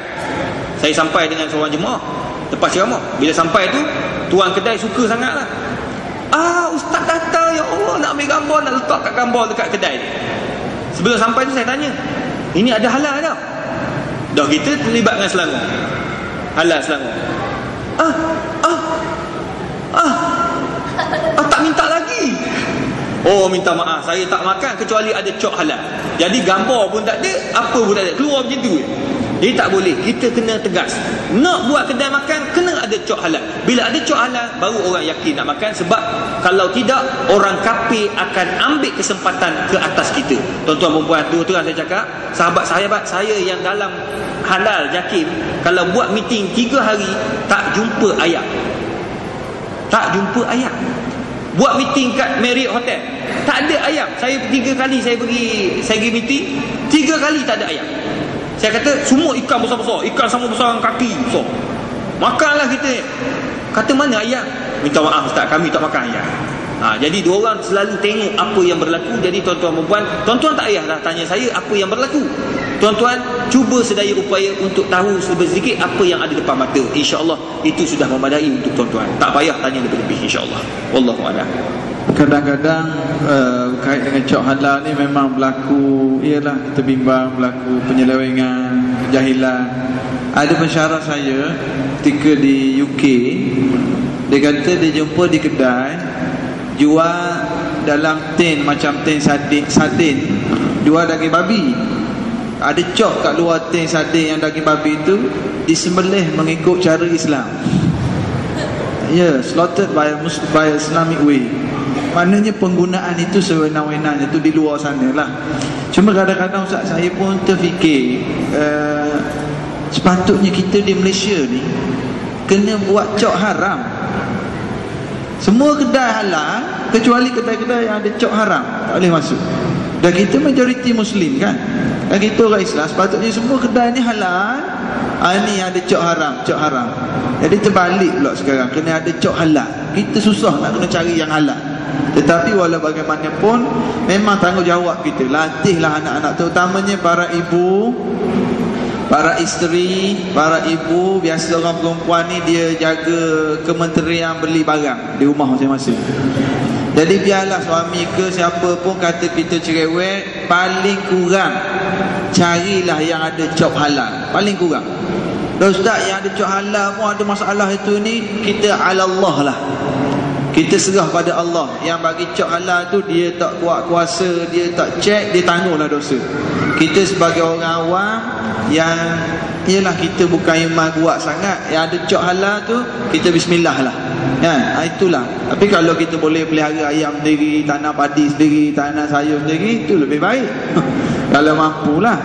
Saya sampai dengan seorang jemaah lepas ceramah. Bila sampai tu, tuan kedai suka sangat lah. Ustaz datang Ya Allah, nak ambil gambar, nak letak kat gambar dekat kedai ni. Sebelum sampai tu saya tanya, ini ada halal tak? Dah kita terlibat dengan Selangor. Halal Selangor. Tak minta lagi. Oh, minta maaf, saya tak makan kecuali ada cok halal. Jadi gambar pun tak ada, apa pun tak ada, keluar macam tu. Jadi tak boleh, kita kena tegas. Nak buat kedai makan, kena ada cok halal. Bila ada cok halal, baru orang yakin nak makan. Sebab kalau tidak, orang kafir akan ambil kesempatan ke atas kita. Tuan-tuan perempuan, terus saya cakap, sahabat-sahabat saya yang dalam halal Jakim, kalau buat meeting 3 hari, tak jumpa ayam. Tak jumpa ayam. Buat meeting kat Marriott Hotel, tak ada ayam. Saya 3 kali saya pergi meeting, 3 kali tak ada ayam. Saya kata semua ikan besar-besar, ikan sama besar dengan kaki besar. Makanlah kita. Kata mana ayam? Minta maaf Ustaz, kami tak makan ayam. Jadi diorang selalu tengok apa yang berlaku. Jadi tuan-tuan perempuan, tuan-tuan tak payahlah tanya saya apa yang berlaku. Tuan-tuan cuba sedaya upaya untuk tahu sedikit apa yang ada depan mata. InsyaAllah itu sudah memadai untuk tuan-tuan. Tak payah tanya lebih-lebih, insyaAllah. Wallahu a'lam. Kadang-kadang kait dengan cok halal ni memang berlaku, ialah kita bimbang, berlaku penyelewengan, kejahilan. Ada pensyarah saya ketika di UK, dia kata dia jumpa di kedai jual dalam tin, macam tin sardin, jual daging babi. Ada cok kat luar tin sardin yang daging babi itu disembelih mengikut cara Islam. Slaughtered by Islamic way. Maknanya penggunaan itu sewenang-wenangnya, itu di luar sana lah. Cuma kadang-kadang Ustaz, saya pun terfikir sepatutnya kita di Malaysia ni kena buat cok haram. Semua kedai halal kecuali kedai-kedai yang ada cok haram, tak boleh masuk. Dan kita majoriti Muslim kan, dan kita orang Islam, sepatutnya semua kedai ni halal. Ni ada cok haram. Jadi terbalik pula sekarang, kena ada cok halal. Kita susah nak kena cari yang halal. Tetapi walau bagaimanapun, memang tanggungjawab kita, latihlah anak-anak, terutamanya para ibu, para isteri, para ibu. Biasa orang perempuan ni dia jaga kementerian beli barang di rumah masing-masing. Jadi biarlah suami ke siapa pun kata kita cerewet, paling kurang carilah yang ada cop halal, paling kurang. Dan Ustaz, yang ada cop halal pun ada masalah itu ni, kita ala Allah lah, kita serah pada Allah. Yang bagi cok halal tu dia tak kuat kuasa, dia tak cek, dia tangguhlah dosa. Kita sebagai orang awam yang ialah kita bukan iman kuat sangat, yang ada cok halal tu kita bismillah lah. Itulah. Tapi kalau kita boleh pelihara ayam sendiri, tanam padi sendiri, tanam sayur sendiri, itu lebih baik. Kalau mampulah.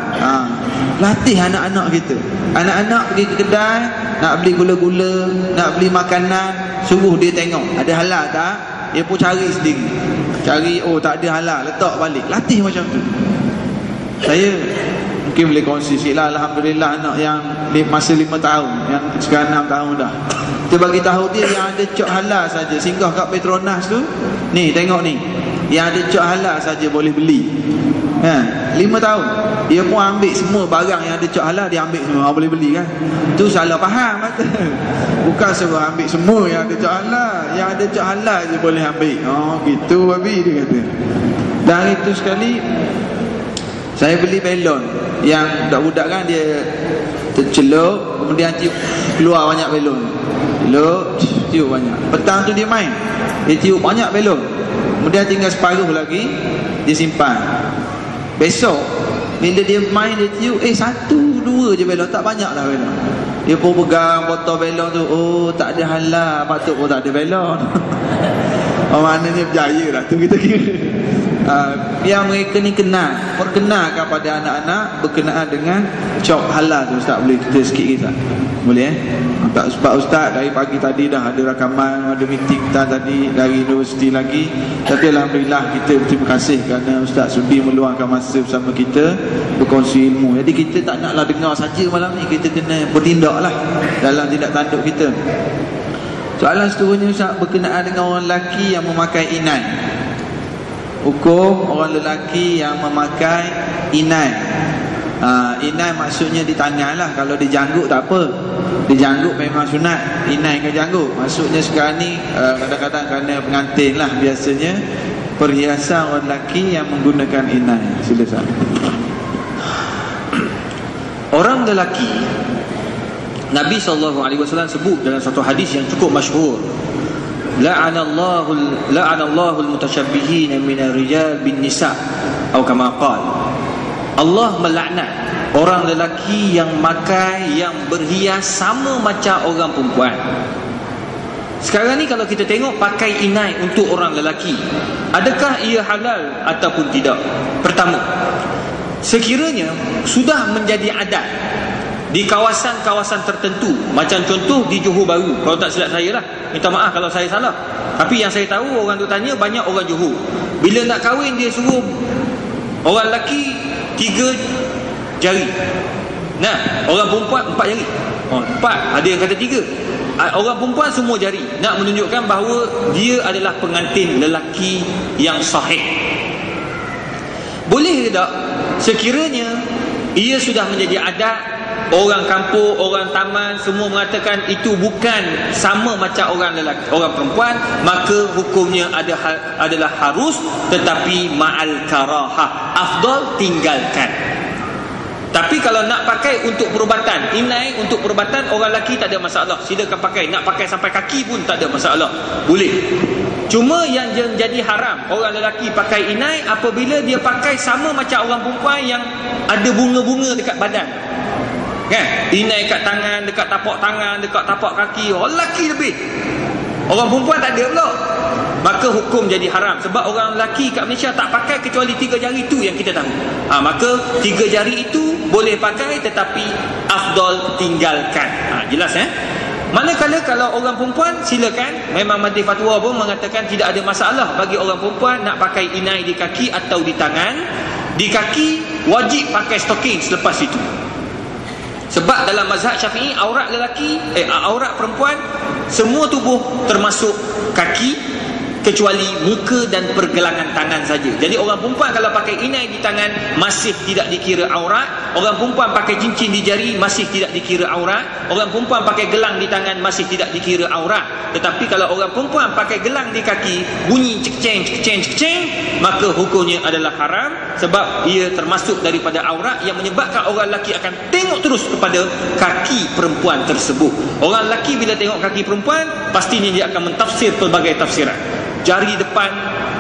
Latih anak-anak kita. Anak-anak pergi ke kedai nak beli gula-gula, nak beli makanan, suruh dia tengok ada halal tak, dia pun cari sendiri. Cari, oh tak ada halal, letak balik. Latih macam tu. Saya mungkin boleh kongsi sikit lah. Alhamdulillah, anak yang masa 5 tahun, yang sekarang 6 tahun dah, kita bagi tahu dia yang ada cok halal saja. Singgah kat Petronas tu, ni tengok ni, yang ada cok halal saja boleh beli. 5 tahun dia pun ambil semua barang yang ada cok halal, dia ambil semua, boleh beli kan. Tu salah faham kata. Bukan suruh ambil semua yang ada cok halal, yang ada cok halal je boleh ambil. Gitu babi, dia kata. Dan itu sekali saya beli belon yang budak-budak kan, dia tercelup, kemudian tiup, keluar banyak belon. Tiup banyak. Petang tu dia main, dia tiup banyak belon, kemudian tinggal separuh lagi dia simpan. Besok bila dia main, dia tiup, 1, 2 je belon, tak banyak lah belon. Dia pun pegang botol belon tu, oh tak ada halal, patut pun tak ada belon. Maknanya berjaya lah tu kita kira. Yang mereka ni perkenalkan pada anak-anak berkenaan dengan cop halal tu. Ustaz boleh cerita sikit ke Ustaz? Boleh tak? Sebab Ustaz dari pagi tadi dah ada rakaman, ada meeting tadi dari universiti lagi. Tapi Alhamdulillah kita berterima kasih kerana Ustaz sudi meluangkan masa bersama kita berkongsi ilmu. Jadi kita tak naklah dengar saja malam ni, kita kena bertindak lah dalam tindak tanduk kita. Soalan seterusnya Ustaz berkenaan dengan orang lelaki yang memakai inai. Hukum orang lelaki yang memakai inai. Inai maksudnya di tangan lah. Kalau di janggut tak apa, di janggut memang sunat. Inai ke janggut, maksudnya sekarang ni kadang-kadang kerana pengantin lah biasanya perhiasan orang lelaki yang menggunakan inai? Sila Ustaz. Orang lelaki, Nabi SAW sebut dalam satu hadis yang cukup masyhur, la'anallahu al-mutashabbihin min ar-rijal bin nisa, atau kama qala, Allah melaknat orang lelaki yang makai, yang berhias sama macam orang perempuan. Sekarang ni kalau kita tengok pakai inai untuk orang lelaki, adakah ia halal ataupun tidak? Pertama, sekiranya sudah menjadi adat di kawasan-kawasan tertentu, macam contoh di Johor Bahru, kalau tak silap saya lah, minta maaf kalau saya salah, tapi yang saya tahu orang tu tanya banyak orang Johor, bila nak kahwin dia suruh orang lelaki 3 jari, nah orang perempuan 4 jari. 4, ada yang kata 3. Orang perempuan semua jari, nak menunjukkan bahawa dia adalah pengantin lelaki yang sahih. Boleh ke tak sekiranya ia sudah menjadi adat, orang kampung, orang taman semua mengatakan itu bukan sama macam orang lelaki, orang perempuan, maka hukumnya adalah harus, tetapi ma'al karahah, afdal tinggalkan. Tapi kalau nak pakai untuk perubatan, inai untuk perubatan orang lelaki tak ada masalah, silakan pakai. Nak pakai sampai kaki pun tak ada masalah, boleh. Cuma yang jadi haram orang lelaki pakai inai apabila dia pakai sama macam orang perempuan yang ada bunga-bunga dekat badan, kan? Inai kat tangan, dekat tapak tangan, dekat tapak kaki, orang lelaki lebih, orang perempuan tak ada pula. Maka hukum jadi haram. Sebab orang lelaki kat Malaysia tak pakai kecuali 3 jari itu yang kita tahu. Maka 3 jari itu boleh pakai, tetapi afdal tinggalkan. Jelas Manakala kalau orang perempuan, silakan. Memang majlis fatwa pun mengatakan tidak ada masalah bagi orang perempuan nak pakai inai di kaki atau di tangan. Di kaki wajib pakai stocking selepas itu. Sebab dalam mazhab Syafi'i, aurat lelaki, aurat perempuan semua tubuh termasuk kaki, kecuali muka dan pergelangan tangan saja. Jadi orang perempuan kalau pakai inai di tangan masih tidak dikira aurat. Orang perempuan pakai cincin di jari masih tidak dikira aurat. Orang perempuan pakai gelang di tangan masih tidak dikira aurat. Tetapi kalau orang perempuan pakai gelang di kaki, bunyi cekceng, maka hukumnya adalah haram, sebab ia termasuk daripada aurat yang menyebabkan orang lelaki akan tengok terus kepada kaki perempuan tersebut. Orang lelaki bila tengok kaki perempuan, pastinya dia akan mentafsir pelbagai tafsiran. Jari depan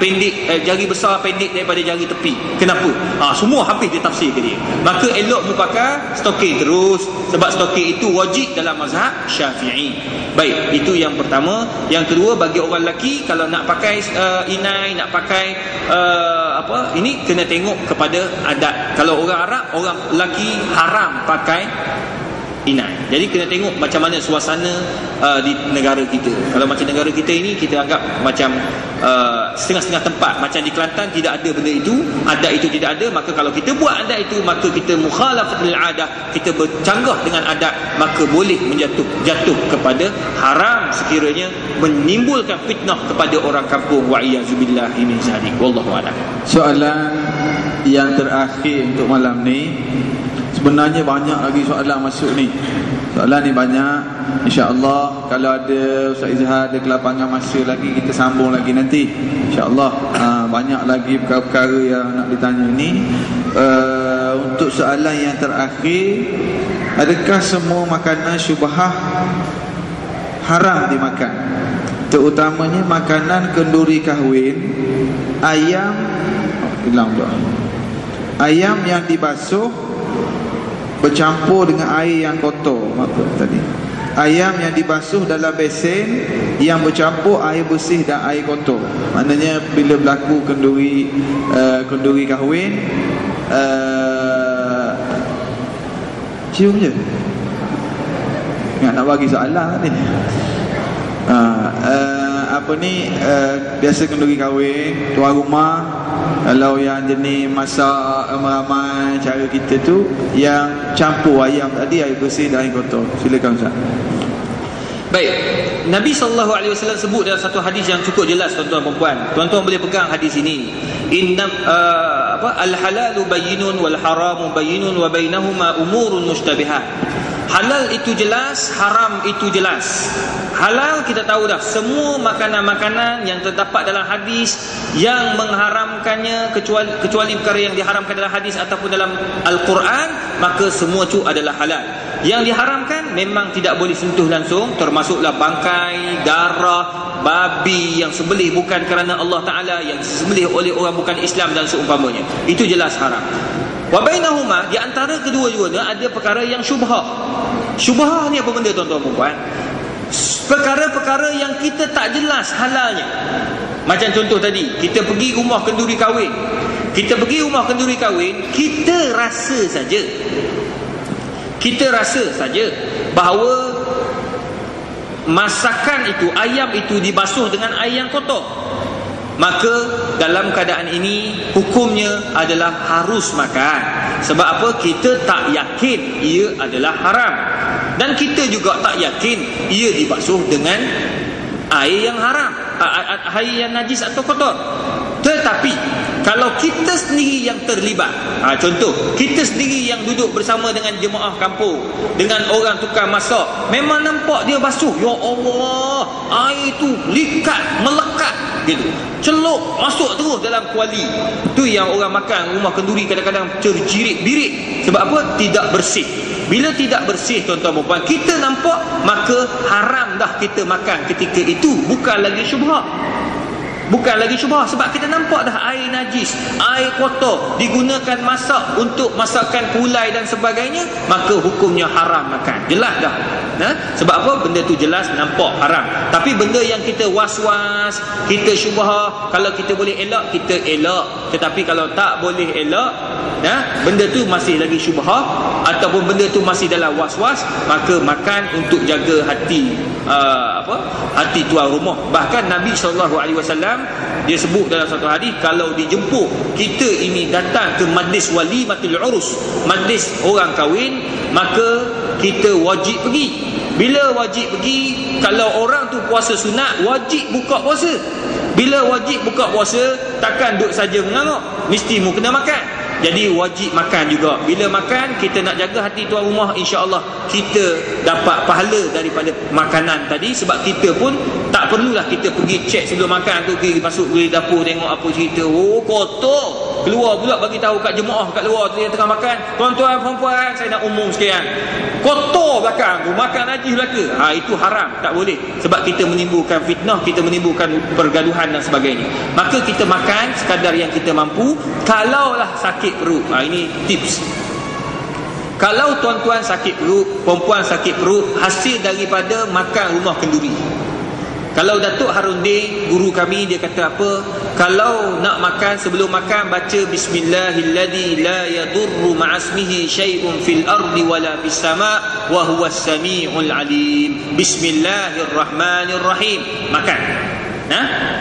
pendek, jari besar pendek daripada jari tepi. Kenapa? Semua habis dia tafsir ke dia. Maka elok mu pakai stocking terus, sebab stocking itu wajib dalam mazhab Syafi'i. Baik, itu yang pertama. Yang kedua, bagi orang lelaki kalau nak pakai inai, nak pakai ini kena tengok kepada adat. Kalau orang Arab, orang lelaki haram pakai inai. Jadi kena tengok macam mana suasana di negara kita. Kalau macam negara kita ini, kita anggap macam setengah-setengah tempat. Macam di Kelantan tidak ada benda itu, adat itu tidak ada. Maka kalau kita buat adat itu, maka kita mukhalafatul adah, kita bercanggah dengan adat, maka boleh jatuh kepada haram sekiranya menimbulkan fitnah kepada orang kampung. Wa iyazubillahi min zalik. Wallahu a'lam. Soalan yang terakhir untuk malam ni, sebenarnya banyak lagi soalan masuk ni. Soalan ni banyak. InsyaAllah kalau ada Ustaz Izhar ada kelapangan masa lagi, kita sambung lagi nanti, InsyaAllah. Banyak lagi perkara-perkara yang nak ditanya ni. Untuk soalan yang terakhir, adakah semua makanan syubhah haram dimakan? Terutamanya makanan kenduri kahwin, ayam ayam yang dibasuh bercampur dengan air yang kotor. Apa tadi? Ayam yang dibasuh dalam besen yang bercampur air bersih dan air kotor. Maknanya bila berlaku kenduri kahwin, cium je. Nak bagi soalan ni. Biasa kenduri kahwin, tuan rumah kalau yang jenis masak ramai cara kita tu, yang campur ayam tadi air bersih dan air kotor. Silakan Ustaz. Baik, Nabi SAW sebut dalam satu hadis yang cukup jelas, tuan-tuan dan puan. Tuan-tuan boleh pegang hadis ini. Al-halalu bayyinun wal haramu bayyinun wa bainahuma umurun mushtabihat. Halal itu jelas, haram itu jelas. Halal kita tahu dah, semua makanan-makanan yang terdapat dalam hadis yang mengharamkannya kecuali perkara yang diharamkan dalam hadis ataupun dalam Al-Quran, maka semua itu adalah halal. Yang diharamkan memang tidak boleh sentuh langsung, termasuklah bangkai, darah, babi yang sembelih bukan kerana Allah Ta'ala, yang disembelih oleh orang bukan Islam dan seumpamanya. Itu jelas haram. Wa bainahuma, di antara kedua-duanya ada perkara yang syubhah. Syubhah ni apa benda tuan-tuan dan puan? Perkara-perkara yang kita tak jelas halalnya. Macam contoh tadi, kita pergi rumah kenduri kahwin. Kita pergi rumah kenduri kahwin, kita rasa saja bahawa masakan itu, ayam itu dibasuh dengan air yang kotor. Maka dalam keadaan ini hukumnya adalah harus makan. Sebab apa? Kita tak yakin ia adalah haram, dan kita juga tak yakin ia dibasuh dengan air yang haram, air yang najis atau kotor. Tetapi kalau kita sendiri yang terlibat, contoh kita sendiri yang duduk bersama dengan jemaah kampung, dengan orang tukang masak, memang nampak dia basuh, ya Allah, air tu likat, melekat gitu, celup masuk terus dalam kuali. Tu yang orang makan rumah kenduri kadang-kadang terjirit-birit. Sebab apa? Tidak bersih. Bila tidak bersih tuan-tuan dan puan, kita nampak, maka haram dah kita makan ketika itu. Bukan lagi syubhah. Sebab kita nampak dah air najis, air kotor digunakan masak untuk masakan kulai dan sebagainya, maka hukumnya haram makan. Jelas dah. Sebab apa? Benda tu jelas nampak haram. Tapi benda yang kita was-was, kita syubhah, kalau kita boleh elak, kita elak. Tetapi kalau tak boleh elak, benda tu masih lagi syubhah ataupun benda tu masih dalam was-was, maka makan untuk jaga hati hati tuan rumah. Bahkan Nabi SAW dia sebut dalam satu hadis, kalau dijemput kita ini datang ke majlis walimatul urus, majlis orang kahwin, maka kita wajib pergi. Bila wajib pergi, kalau orang tu puasa sunat, wajib buka puasa. Bila wajib buka puasa, takkan duduk saja mengangguk, mesti mu kena makan. Jadi wajib makan juga. Bila makan, kita nak jaga hati tuan rumah, insya-Allah kita dapat pahala daripada makanan tadi. Sebab kita pun tak perlulah kita pergi cek sebelum makan tu, pergi masuk ke dapur tengok apa cerita. Oh, kotor. Keluar pula bagi tahu kat jemaah kat luar tu yang tengah makan, tuan-tuan puan-puan, saya nak umum sekalian, kotor belakang tu, makan najis belaka. Itu haram, tak boleh. Sebab kita menimbulkan fitnah, kita menimbulkan pergaduhan dan sebagainya. Maka kita makan sekadar yang kita mampu. Kalaulah sakit perut, ini tips. Kalau tuan-tuan sakit perut, perempuan sakit perut, hasil daripada makan rumah kenduri. Kalau Datuk Harundin, guru kami, dia kata apa? Kalau nak makan, sebelum makan baca Bismillahilladzi la yadurru ma'asmihi syai'un fil ardi wala fis sama' wa huwas sami'ul alim. Bismillahirrahmanirrahim. Makan.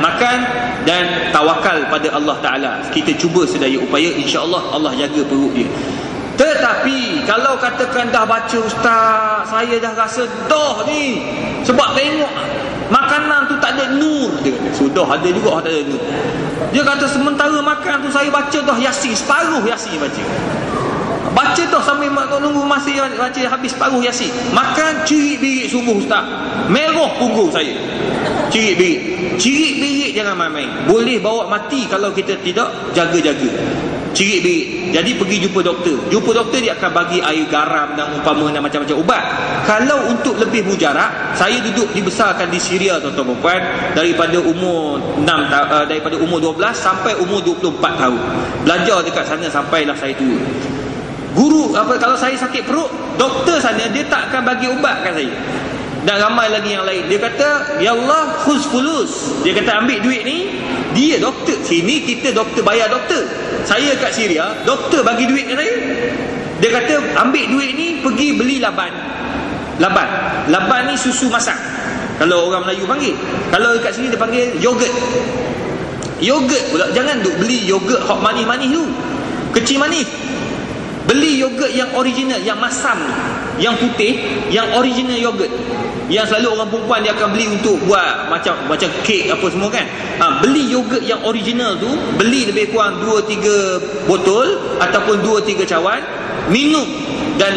Makan dan tawakal pada Allah Ta'ala. Kita cuba sedaya upaya, insya-Allah Allah jaga perut dia. Tetapi kalau katakan dah baca, ustaz, saya dah rasa dah ni, sebab tengok makanan tu tak ada nur, dia kata. Sudah ada juga tak ada nur. Dia kata sementara makan tu saya baca dah Yasin, separuh Yasin baca dah sambil nunggu masih baca habis separuh Yasin. Makan cirit-birit sungguh ustaz, merah punggung saya. Cirit-birit jangan main-main, boleh bawa mati kalau kita tidak jaga-jaga. Cirit-birit. Jadi pergi jumpa doktor. Dia akan bagi air garam dan umpama dan macam-macam ubat. Kalau untuk lebih mujarab, saya duduk dibesarkan di Syria tuan-tuan dan puan, daripada umur 12 sampai umur 24 tahun. Belajar dekat sana sampailah saya tua. Guru kalau saya sakit perut, doktor sana dia tak akan bagi ubat kat saya. Dan ramai lagi yang lain. Dia kata, ya Allah, khuz fulus. Dia kata ambil duit ni. Dia doktor. Sini kita doktor bayar doktor. Saya kat Syria, doktor bagi duit ke saya. Dia kata ambil duit ni, pergi beli laban ni susu masak, kalau orang Melayu panggil. Kalau kat sini dia panggil yogurt pula. Jangan duk beli yogurt hot manis-manis tu, kecil manis. Beli yogurt yang original, yang masam, yang putih, yang original yogurt. Yang selalu orang perempuan dia akan beli untuk buat macam kek apa semua kan. Beli yogurt yang original tu, beli lebih kurang 2-3 botol ataupun 2-3 cawan. minum dan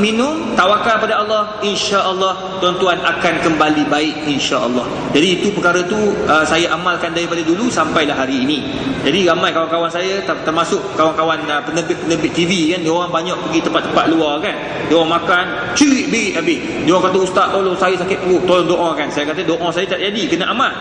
minum, tawakal pada Allah, insya-Allah tuan-tuan akan kembali baik, insya-Allah. Jadi itu perkara tu saya amalkan daripada dulu sampailah hari ini. Jadi ramai kawan-kawan saya, termasuk kawan-kawan penerbit TV kan, dia orang banyak pergi tempat-tempat luar kan, dia orang makan cirit birit habis. Dia orang kata, ustaz tolong saya sakit perut, tolong doakan. Saya kata doa saya tak jadi, kena amal.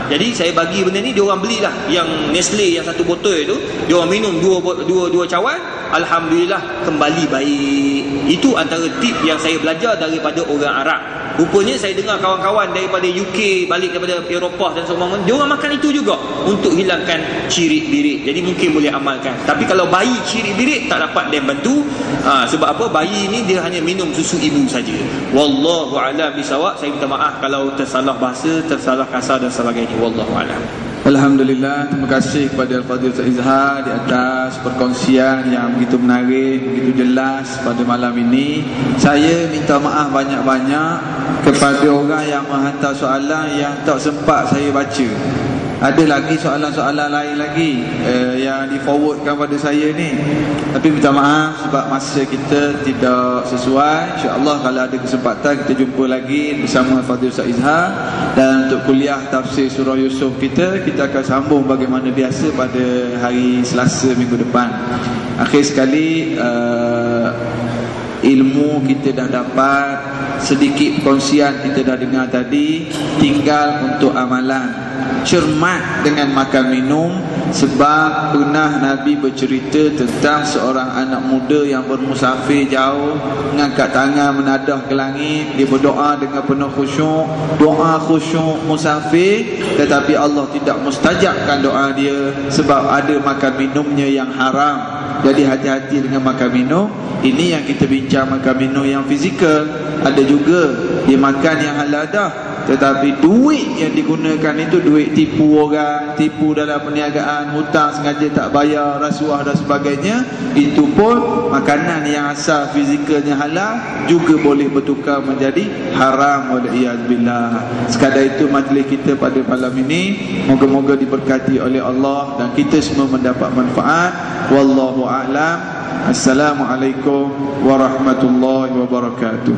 Jadi saya bagi benda ni, dia orang belilah yang Nestle yang 1 botol tu, dia orang minum dua cawan, alhamdulillah kembali baik. Itu antara tip yang saya belajar daripada orang Arab. Rupanya saya dengar kawan-kawan daripada UK, balik daripada Eropah dan semua, dia orang makan itu juga untuk hilangkan cirit birit. Jadi mungkin boleh amalkan. Tapi kalau bayi cirit birit tak dapat dia bantu. Sebab apa? Bayi ni dia hanya minum susu ibu saja. Wallahu a'lam bisawab. Saya minta maaf kalau tersalah bahasa, tersalah kasar dan sebagainya. Wallahu a'lam. Alhamdulillah, terima kasih kepada Al-Fadhil Ustaz Izhar di atas perkongsian yang begitu menarik, begitu jelas pada malam ini. Saya minta maaf banyak-banyak kepada orang yang menghantar soalan yang tak sempat saya baca. Ada lagi soalan-soalan lain lagi yang di-forwardkan pada saya ni. Tapi minta maaf sebab masa kita tidak sesuai. InsyaAllah kalau ada kesempatan kita jumpa lagi bersama Al-Fadhil Ustaz Izhar. Dan untuk kuliah tafsir surah Yusuf kita akan sambung bagaimana biasa pada hari Selasa minggu depan. Akhir sekali, ilmu kita dah dapat, sedikit perkongsian kita dah dengar tadi, tinggal untuk amalan. Cermat dengan makan minum, sebab pernah Nabi bercerita tentang seorang anak muda yang bermusafir jauh, mengangkat tangan menadah ke langit, dia berdoa dengan penuh khusyuk, doa khusyuk musafir, tetapi Allah tidak mustajabkan doa dia sebab ada makan minumnya yang haram. Jadi hati-hati dengan makan minum. Ini yang kita bincang, makan minum yang fizikal. Ada juga dia makan yang halal dah, tetapi duit yang digunakan itu duit tipu orang, tipu dalam perniagaan, hutang sengaja tak bayar, rasuah dan sebagainya. Itu pun makanan yang asal fizikalnya halal juga boleh bertukar menjadi haram, waliyazbillah. Sekadar itu majlis kita pada malam ini, moga-moga diberkati oleh Allah dan kita semua mendapat manfaat. Wallahu a'lam. Assalamualaikum warahmatullahi wabarakatuh.